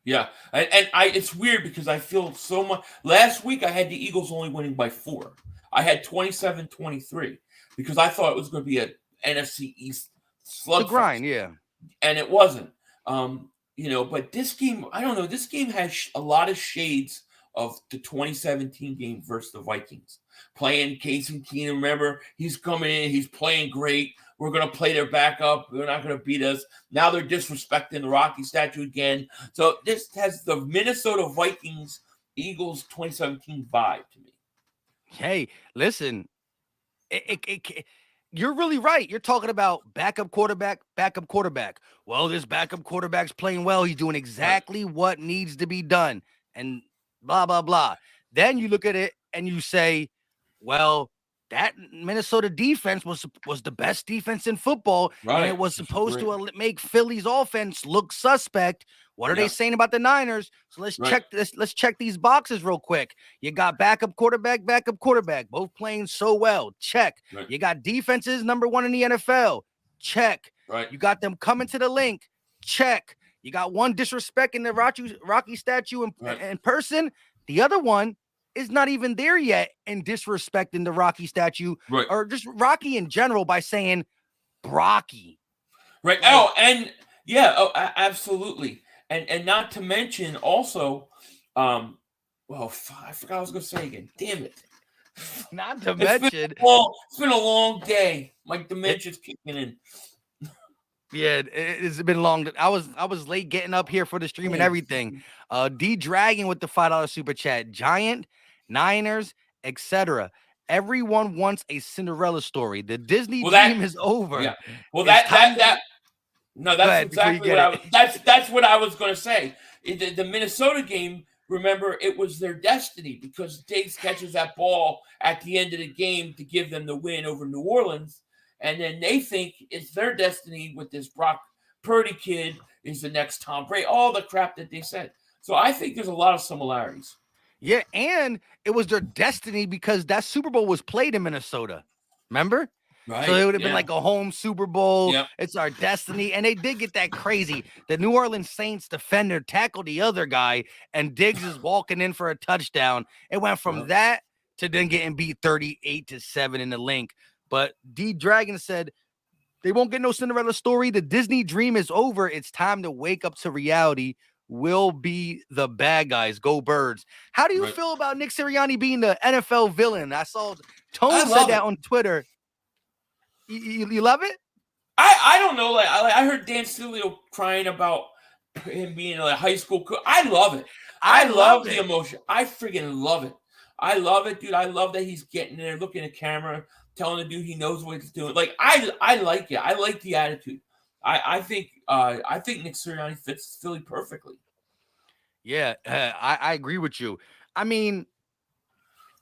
Yeah, and it's weird because I feel so much. Last week I had the Eagles only winning by 4. I had 27-23 because I thought it was going to be a NFC East slugfest. The grind, yeah, and it wasn't. But this game, I don't know. This game has a lot of shades of the 2017 game versus the Vikings. Playing Casey Keenum, remember, he's coming in, he's playing great. We're going to play their backup. They're not going to beat us. Now they're disrespecting the Rocky statue again. So this has the Minnesota Vikings Eagles 2017 vibe to me. Hey, listen, you're really right. You're talking about backup quarterback. Well, this backup quarterback's playing well. He's doing exactly what needs to be done and blah, blah, blah. Then you look at it and you say, well, that Minnesota defense was the best defense in football, and it was supposed to make Philly's offense look suspect. What are they saying about the Niners? So let's check this. Let's check these boxes real quick. You got backup quarterback, both playing so well. Check. Right. You got defenses number 1 in the NFL. Check. Right. You got them coming to the link. Check. You got one disrespecting the Rocky statue in person. The other one is not even there yet and disrespecting the Rocky statue or just Rocky in general by saying Brocky. Right. Absolutely. And not to mention also, I forgot what I was going to say again. Damn it. Not to mention. It's been a long day. My dementia's kicking in. Yeah, it's been long. I was late getting up here for the stream and everything. D Dragon with the $5 super chat. Giant, Niners, etc. Everyone wants a Cinderella story. The Disney dream is over. Yeah. Well, that's exactly what I was going to say. The Minnesota game, remember, it was their destiny because Diggs catches that ball at the end of the game to give them the win over New Orleans. And then they think it's their destiny with this Brock Purdy kid is the next Tom Brady, all the crap that they said. So I think there's a lot of similarities. Yeah, and it was their destiny because that Super Bowl was played in Minnesota. Remember? Right. So it would have been like a home Super Bowl. Yep. It's our destiny. And they did get that crazy. The New Orleans Saints defender tackled the other guy, and Diggs is walking in for a touchdown. It went from that to then getting beat 38-7 in the link. But D Dragon said they won't get no Cinderella story. The Disney dream is over. It's time to wake up to reality. Will be the bad guys. Go Birds. How do you feel about Nick Sirianni being the NFL villain? I saw Tone said that on Twitter. You love it? I don't know. Like I heard Dan Sileo crying about him being a high school coach. I love it. I love the emotion. I freaking love it. I love it, dude. I love that he's getting there, looking at the camera, telling the dude he knows what he's doing. Like I like it. I like the attitude. I think Nick Sirianni fits Philly perfectly. Yeah, I agree with you. I mean,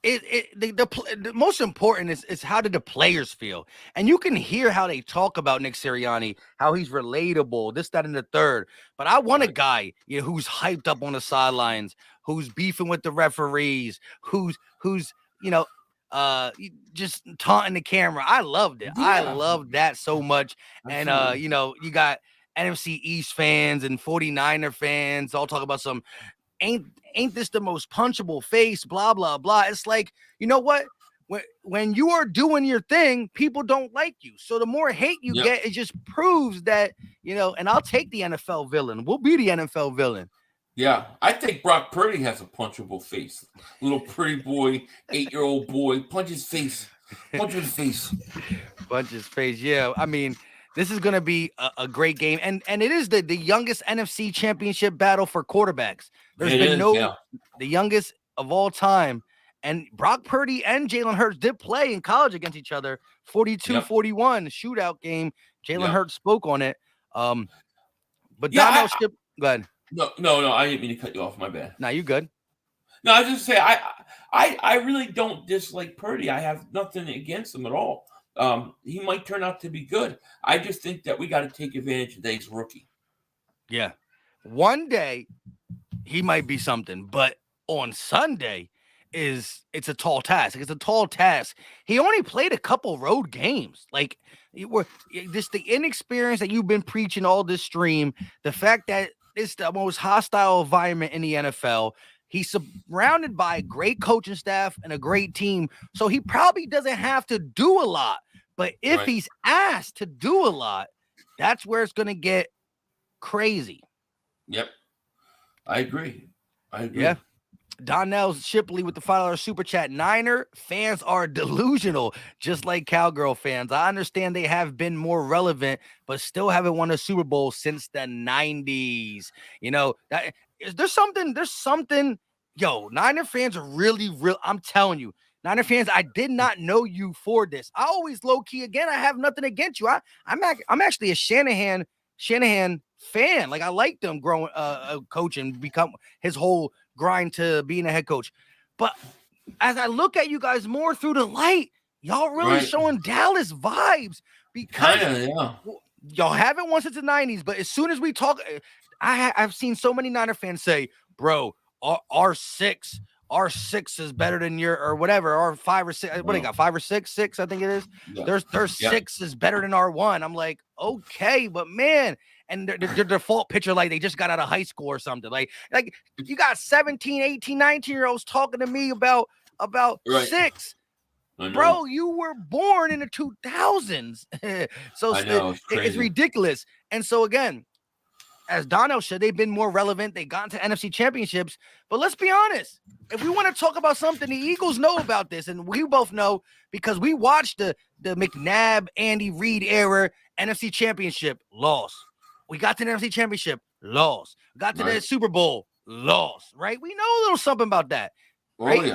the most important is how did the players feel, and you can hear how they talk about Nick Sirianni, how he's relatable, this, that, and the third. But I want a guy who's hyped up on the sidelines, who's beefing with the referees, who's just taunting the camera. I loved it. Yeah. I loved that so much. Absolutely. And you got NFC East fans and 49er fans all talk about some ain't this the most punchable face? Blah blah blah. It's like, you know what? When you are doing your thing, people don't like you. So the more hate you get, it just proves that, and I'll take the NFL villain. We'll be the NFL villain. Yeah, I think Brock Purdy has a punchable face. Little pretty boy, 8-year-old boy, punch his face. Punch his face. Punch his face. Yeah, I mean, this is going to be a great game. And it is the youngest NFC championship battle for quarterbacks. There's been the youngest of all time. And Brock Purdy and Jalen Hurts did play in college against each other. 42-41 shootout game. Jalen Hurts spoke on it. But Donnell Ship, go ahead. No, I didn't mean to cut you off. My bad. No, you good. No, I was just say I really don't dislike Purdy. I have nothing against him at all. He might turn out to be good. I just think that we got to take advantage of today's rookie. Yeah. One day he might be something, but on Sunday it's a tall task. It's a tall task. He only played a couple road games. Like, just the inexperience that you've been preaching all this stream, the fact that it's the most hostile environment in the NFL. He's surrounded by a great coaching staff and a great team, so he probably doesn't have to do a lot. But if he's asked to do a lot, that's where it's going to get crazy. Yep. I agree. Yeah. Donnell Shipley with the $5 super chat. Niner fans are delusional, just like Cowgirl fans. I understand they have been more relevant, but still haven't won a Super Bowl since the 90s. There's something. Yo, Niner fans are really real. I'm telling you, Niner fans, I did not know you for this. I always low key, again, I have nothing against you. I'm actually a Shanahan fan. Like, I liked him growing coaching, become his whole grind to being a head coach. But as I look at you guys more through the light, y'all really showing Dallas vibes, because y'all haven't won since the 90s. But as soon as we talk, I've seen so many Niner fans say, bro, our six is better than your, or whatever, our 5 or 6. What do you got? 5 or 6? 6, I think it is. Yeah. Their 6 is better than our 1. I'm like, okay, but man. And their default picture, like they just got out of high school or something. Like you got 17, 18, 19-year-olds talking to me about 6. Bro, you were born in the 2000s. So it's ridiculous. And so, again, as Donnell said, they've been more relevant. They got into NFC championships. But let's be honest. If we want to talk about something, the Eagles know about this. And we both know because we watched the McNabb, Andy Reid era NFC championship, loss. We got to the NFC championship, loss. Got to the Super Bowl, loss, right? We know a little something about that, right? Oh, yeah.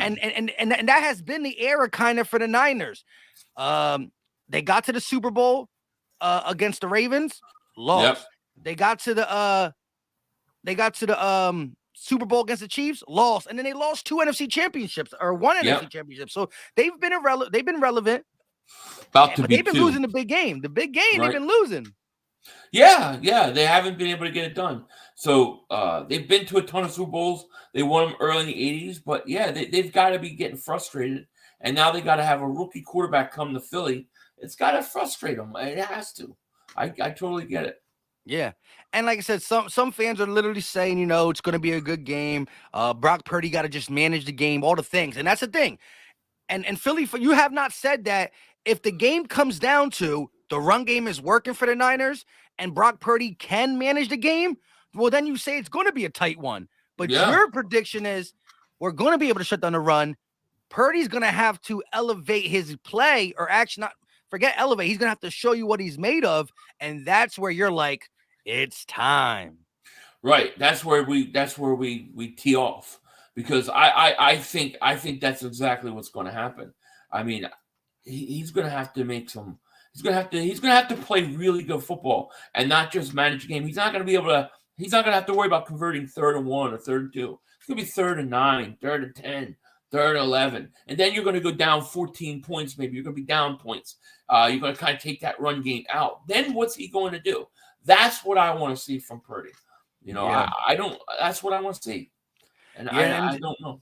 And that has been the era kind of for the Niners. They got to the Super Bowl against the Ravens, lost. Yep. They got to the Super Bowl against the Chiefs, lost, and then they lost 2 NFC championships or 1 NFC championship. So they've been relevant. They've been losing the big game. The big game they've been losing. Yeah, they haven't been able to get it done. So they've been to a ton of Super Bowls. They won them early in the 80s, but they've got to be getting frustrated. And now they got to have a rookie quarterback come to Philly. It's got to frustrate them. It has to. I totally get it. Yeah. And like I said, some fans are literally saying, it's going to be a good game. Brock Purdy got to just manage the game, all the things. And that's the thing. And Philly, you have not said that if the game comes down to the run game is working for the Niners and Brock Purdy can manage the game, well, then you say it's going to be a tight one. But your prediction is we're going to be able to shut down the run. Purdy's going to have to elevate his play, or actually not forget elevate. He's going to have to show you what he's made of. And that's where you're like, it's time. Right. That's where we tee off, because I think that's exactly what's going to happen. I mean, he's going to have to make some. He's going to have to play really good football and not just manage a game. He's not going to have to worry about converting 3rd and 1 or 3rd and 2. It's going to be 3rd and 9, 3rd and 10, 3rd and 11. And then you're going to go down 14 points. Maybe you're going to be down points. You're going to kind of take that run game out. Then what's he going to do? That's what I want to see from Purdy. I don't, that's what I want to see. And I don't know.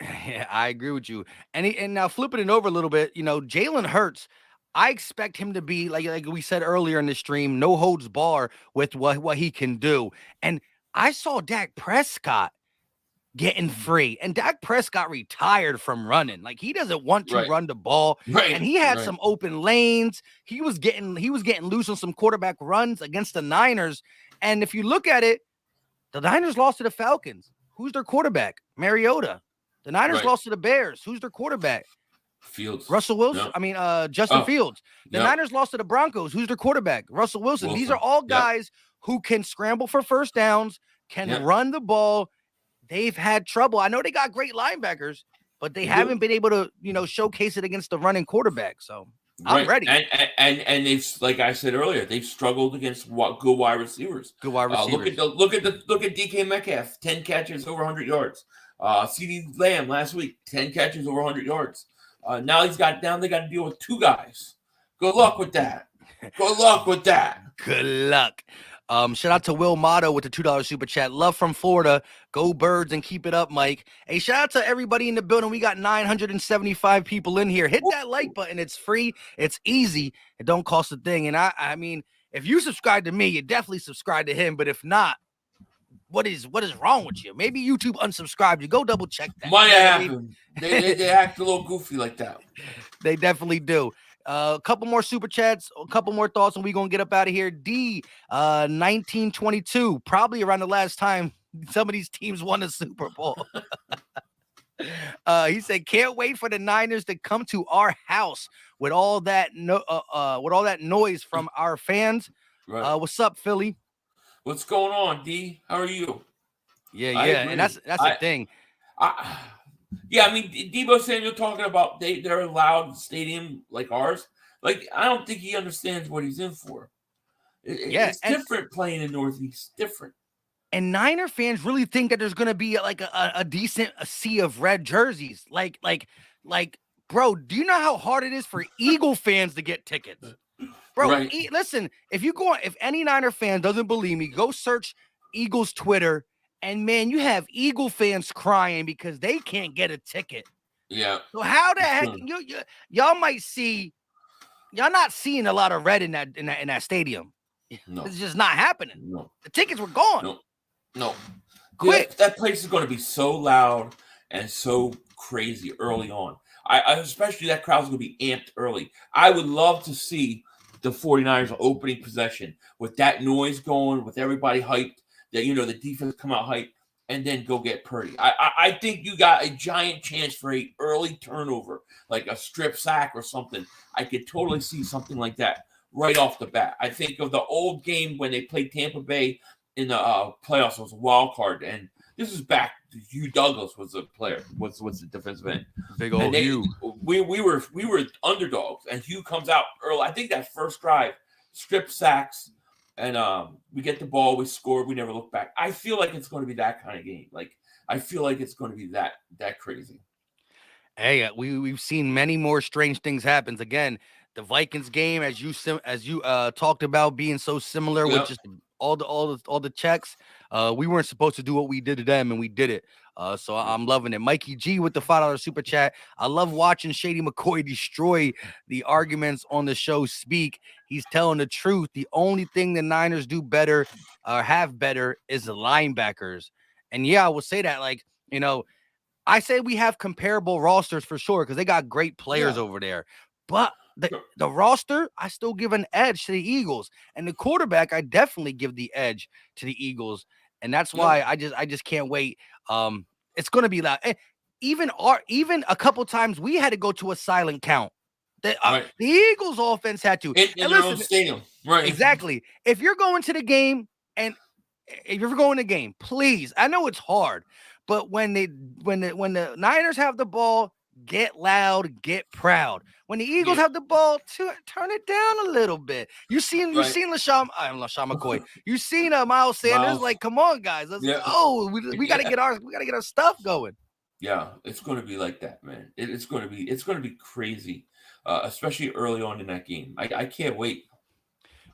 Yeah, I agree with you. And now flipping it over a little bit, Jalen Hurts, I expect him to be like we said earlier in the stream, no holds bar with what he can do. And I saw Dak Prescott getting free. And Dak Prescott retired from running. Like, he doesn't want to run the ball. And he had some open lanes. He was getting loose on some quarterback runs against the Niners. And if you look at it, the Niners lost to the Falcons. Who's their quarterback? Mariota. The Niners lost to the Bears. Who's their quarterback? Fields. Russell Wilson. Yep. Justin Fields. The Niners lost to the Broncos. Who's their quarterback? Russell Wilson. These are all guys who can scramble for first downs, can run the ball. They've had trouble. I know they got great linebackers, but they haven't been able to, showcase it against the running quarterback. So I'm ready. And they've, like I said earlier, they've struggled against good wide receivers. Good wide receivers. Look at DK Metcalf, 10 catches over 100 yards. CeeDee Lamb last week, 10 catches over 100 yards. Now they got to deal with 2 guys. Good luck with that. Good luck. Shout out to Will Motto with the $2 super chat. Love from Florida. Go Birds and keep it up, Mike. Hey, shout out to everybody in the building. We got 975 people in here. Hit that like button. It's free. It's easy. It don't cost a thing. And I mean, if you subscribe to me, you definitely subscribe to him. But if not, what is wrong with you? Maybe YouTube unsubscribed you. Go double check that. Might happen. They act a little goofy like that. They definitely do. A couple more super chats, a couple more thoughts, and we're going to get up out of here. 1922, probably around the last time some of these teams won a Super Bowl. He said, can't wait for the Niners to come to our house with all that noise from our fans. Right. What's up, Philly? What's going on, D? How are you? Yeah, and that's the thing. Yeah, I mean, Debo Samuel talking about they're a loud stadium like ours. Like, I don't think he understands what he's in for. It's different playing in Northeast. Different. And Niner fans really think that there's going to be like a decent sea of red jerseys. Like, bro, do you know how hard it is for Eagle fans to get tickets? Bro, listen, if any Niner fan doesn't believe me, go search Eagles Twitter. And, man, you have Eagle fans crying because they can't get a ticket. Yeah. So how the heck y'all might see – y'all not seeing a lot of red in that stadium. No. It's just not happening. No. The tickets were gone. No. Quick. That place is going to be so loud and so crazy early on. I especially that crowd's going to be amped early. I would love to see the 49ers opening possession with that noise going, with everybody hyped. That the defense come out hype and then go get Purdy. I think you got a giant chance for a early turnover, like a strip sack or something. I could totally see something like that right off the bat. I think of the old game when they played Tampa Bay in the playoffs. It was a wild card, and this is back. Hugh Douglas was a player. Was the defensive end? Big old Hugh. We were underdogs, and Hugh comes out early. I think that first drive, strip sacks. And we get the ball, we score, we never look back. I feel like it's going to be that kind of game. Like, I feel like it's going to be that crazy. Hey, we've seen many more strange things happen. Again, the Vikings game, as you talked about, being so similar with just all the checks. We weren't supposed to do what we did to them, and we did it. So I'm loving it. Mikey G with the $5 super chat. I love watching Shady McCoy destroy the arguments on the show speak. He's telling the truth. The only thing the Niners do better or have better is the linebackers. And I will say that, I say we have comparable rosters for sure because they got great players over there. But the roster, I still give an edge to the Eagles. And the quarterback, I definitely give the edge to the Eagles. And that's why I just can't wait. It's going to be loud. Even a couple times we had to go to a silent count. The Eagles offense had to. In their own stadium. Right. Exactly. If you're going to the game and if you're going to the game, please, I know it's hard, but when the Niners have the ball, get loud, get proud. When the Eagles have the ball, turn it down a little bit. You seen LaShawn McCoy. You seen Miles Sanders. Like, come on, guys, let's go. We gotta get our stuff going. Yeah, it's going to be like that, man. It's going to be crazy, especially early on in that game. I can't wait.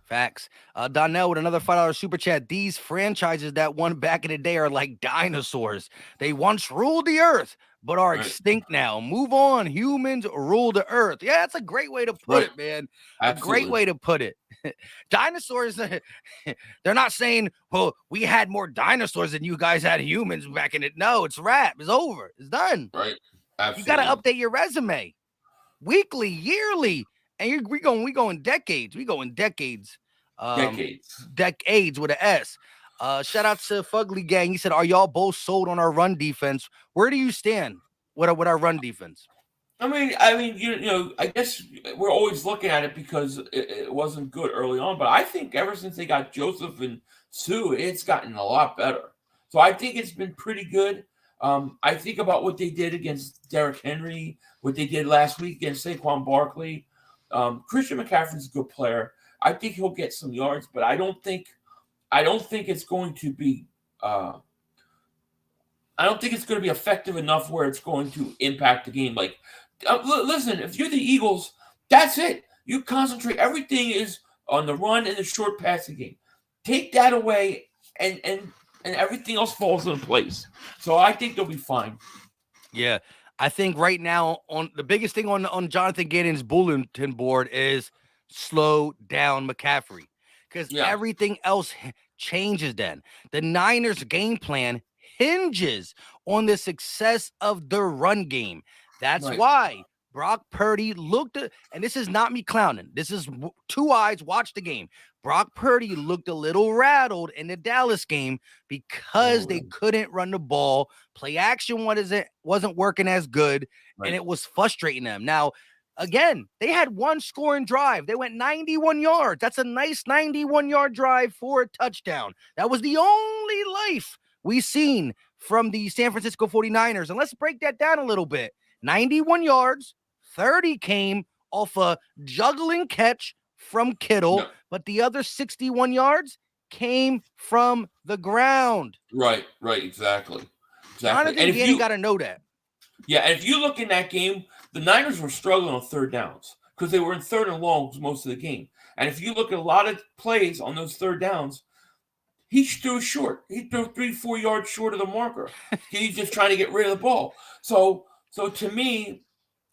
Facts. Donnell with another $5 super chat. These franchises that won back in the day are like dinosaurs. They once ruled the earth, but are Right. extinct now. Move on. Humans rule the earth. Yeah, that's a great way to put Right. it, man. A great Absolutely. way to put it. Dinosaurs, they're not saying, well, we had more dinosaurs than you guys had humans back in it. No, it's wrap. It's over. It's done. Right. You got to Absolutely. update your resume weekly, yearly, and we going decades. We going decades. Decades. Decades with an S. Shout out to Fugly Gang. He said, "Are y'all both sold on our run defense? Where do you stand with our run defense?" I mean, you know, I guess we're always looking at it because it wasn't good early on, but I think ever since they got Joseph and Sue, it's gotten a lot better. So I think it's been pretty good. I think about what they did against Derrick Henry, what they did last week against Saquon Barkley. Christian McCaffrey's a good player. I think he'll get some yards, but I don't think it's going to be. I don't think it's going to be effective enough where it's going to impact the game. Like, listen, if you're the Eagles, that's it. You concentrate. Everything is on the run and the short passing game. Take that away, and everything else falls into place. So I think they'll be fine. Yeah, I think right now on the biggest thing on Jonathan Gaden's bulletin board is slow down McCaffrey, because everything else changes. Then the Niners' game plan hinges on the success of the run game. That's why Brock Purdy looked at, and this is not me clowning. This is two eyes. Watch the game. Brock Purdy looked a little rattled in the Dallas game because they couldn't run the ball. Play action wasn't working as good, and it was frustrating them. Now, again, they had one scoring drive. They went 91 yards. That's a nice 91-yard drive for a touchdown. That was the only life we've seen from the San Francisco 49ers. And let's break that down a little bit. 91 yards, 30 came off a juggling catch from Kittle, but the other 61 yards came from the ground. Right, exactly. Jonathan Gannon got to know that. Yeah, and if you look in that game, the Niners were struggling on third downs because they were in third and longs most of the game. And if you look at a lot of plays on those third downs, he threw short. He threw 3-4 yards short of the marker. He's just trying to get rid of the ball. So to me,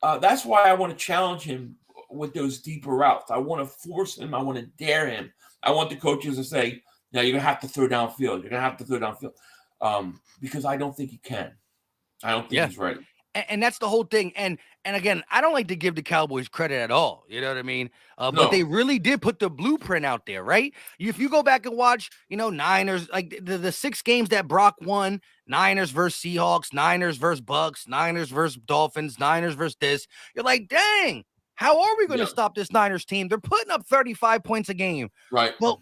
that's why I want to challenge him with those deeper routes. I want to force him. I want to dare him. I want the coaches to say, "Now you're gonna have to throw downfield. You're gonna have to throw downfield," because I don't think he can. I don't think he's ready. And that's the whole thing. And again, I don't like to give the Cowboys credit at all. You know what I mean? But they really did put the blueprint out there, right? If you go back and watch, Niners, like the 6 games that Brock won, Niners versus Seahawks, Niners versus Bucks, Niners versus Dolphins, Niners versus this, you're like, dang, how are we going to stop this Niners team? They're putting up 35 points a game. Right. Well,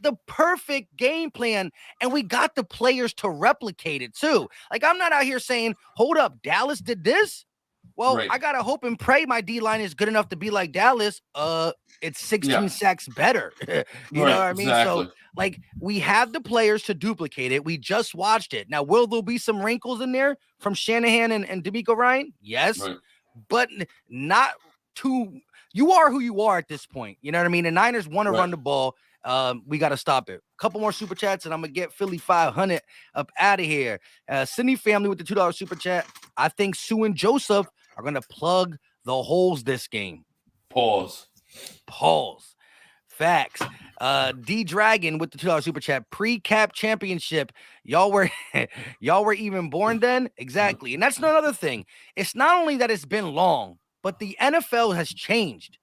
the perfect game plan, and we got the players to replicate it too. Like, I'm not out here saying, hold up, Dallas did this. Well, I gotta hope and pray my D-line is good enough to be like Dallas. It's 16 sacks better. You know what I mean? Exactly. So, like, we have the players to duplicate it. We just watched it. Now, will there be some wrinkles in there from Shanahan and DeMeco Ryan? Yes, but not too. You are who you are at this point. You know what I mean? The Niners want to run the ball. We got to stop it. A couple more super chats, and I'm going to get Philly 500 up out of here. Sydney family with the $2 super chat. I think Sue and Joseph are going to plug the holes this game. Pause. Facts. D Dragon with the $2 super chat. Pre-cap championship. Y'all were even born then? Exactly. And that's another thing. It's not only that it's been long, but the NFL has changed.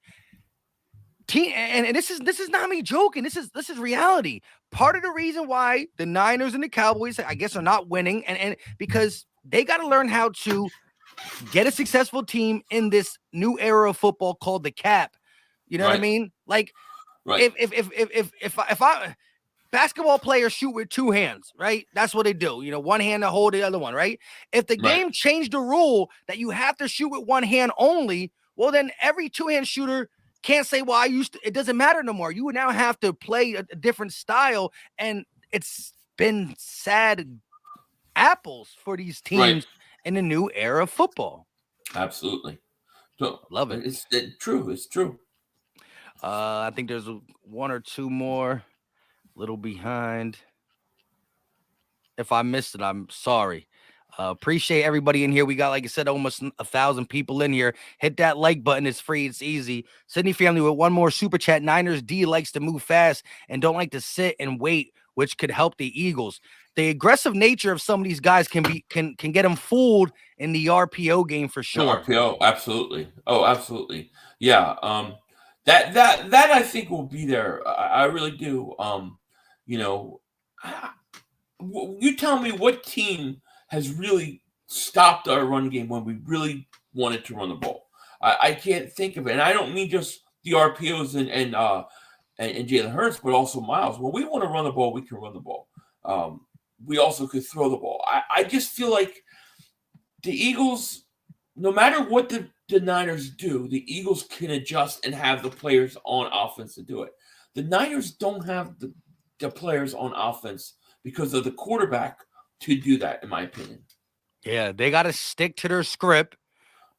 And this is not me joking. This is reality. Part of the reason why the Niners and the Cowboys, I guess, are not winning, and because they got to learn how to get a successful team in this new era of football called the cap. You know what I mean? Like, if I basketball players shoot with 2 hands, right? That's what they do. One hand to hold the other one, right? If the game changed the rule that you have to shoot with 1 hand only, well, then every 2-hand shooter can't say, well, it doesn't matter no more. You would now have to play a different style, and it's been sad apples for these teams in the new era of football. Absolutely. So, love it. It's true. It's true. I think there's one or two more. Little behind. If I missed it, I'm sorry. Appreciate everybody in here. We got, like I said, almost 1,000 people in here. Hit that like button. It's free. It's easy. Sydney family with one more super chat. Niners D likes to move fast and don't like to sit and wait, which could help the Eagles. The aggressive nature of some of these guys can get them fooled in the RPO game for sure. RPO, absolutely. Oh, absolutely. Yeah. That I think will be there. I really do. You know, you tell me what team has really stopped our run game when we really wanted to run the ball. I can't think of it, and I don't mean just the RPOs and Jalen Hurts, but also Miles. When we want to run the ball, we can run the ball. We also could throw the ball. I just feel like the Eagles, no matter what the Niners do, the Eagles can adjust and have the players on offense to do it. The Niners don't have the players on offense because of the quarterback to do that, in my opinion. Yeah, they got to stick to their script.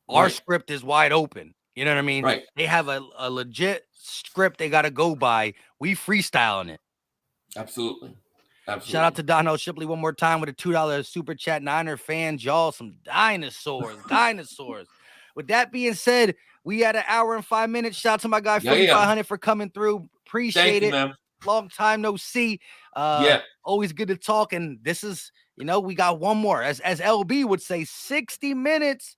Our script is wide open. You know what I mean? Right. They have a legit script they got to go by. We freestyling it. Absolutely. Shout out to Donnell Shipley one more time with a $2 super chat. Niner fans, y'all, some dinosaurs. With that being said, we had an hour and 5 minutes. Shout out to my guy 4500 for coming through. Appreciate it. Man. Long time no see. Always good to talk. And this is, we got one more. As LB would say, 60 minutes.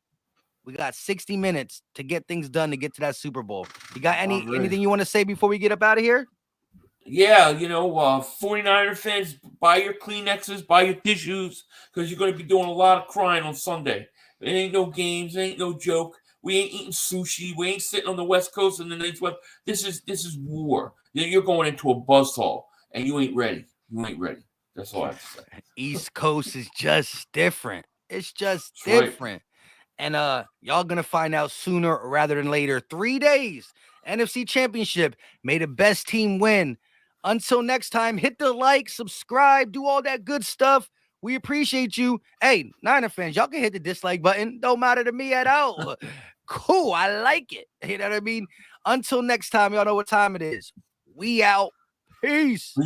We got 60 minutes to get things done to get to that Super Bowl. You got anything you want to say before we get up out of here? Yeah, 49er fans, buy your Kleenexes, buy your tissues, because you're going to be doing a lot of crying on Sunday. It ain't no games, it ain't no joke. We ain't eating sushi. We ain't sitting on the West Coast and the next web. This is war. You're going into a buzzsaw, and you ain't ready. You ain't ready. That's all I have to say. East Coast is just different. It's just different. Right. And y'all gonna find out sooner rather than later. 3 days. NFC Championship. May the best team win. Until next time, hit the like, subscribe, do all that good stuff. We appreciate you. Hey, Niner fans, y'all can hit the dislike button. Don't matter to me at all. Cool. I like it. You know what I mean? Until next time, y'all know what time it is. We out. Peace.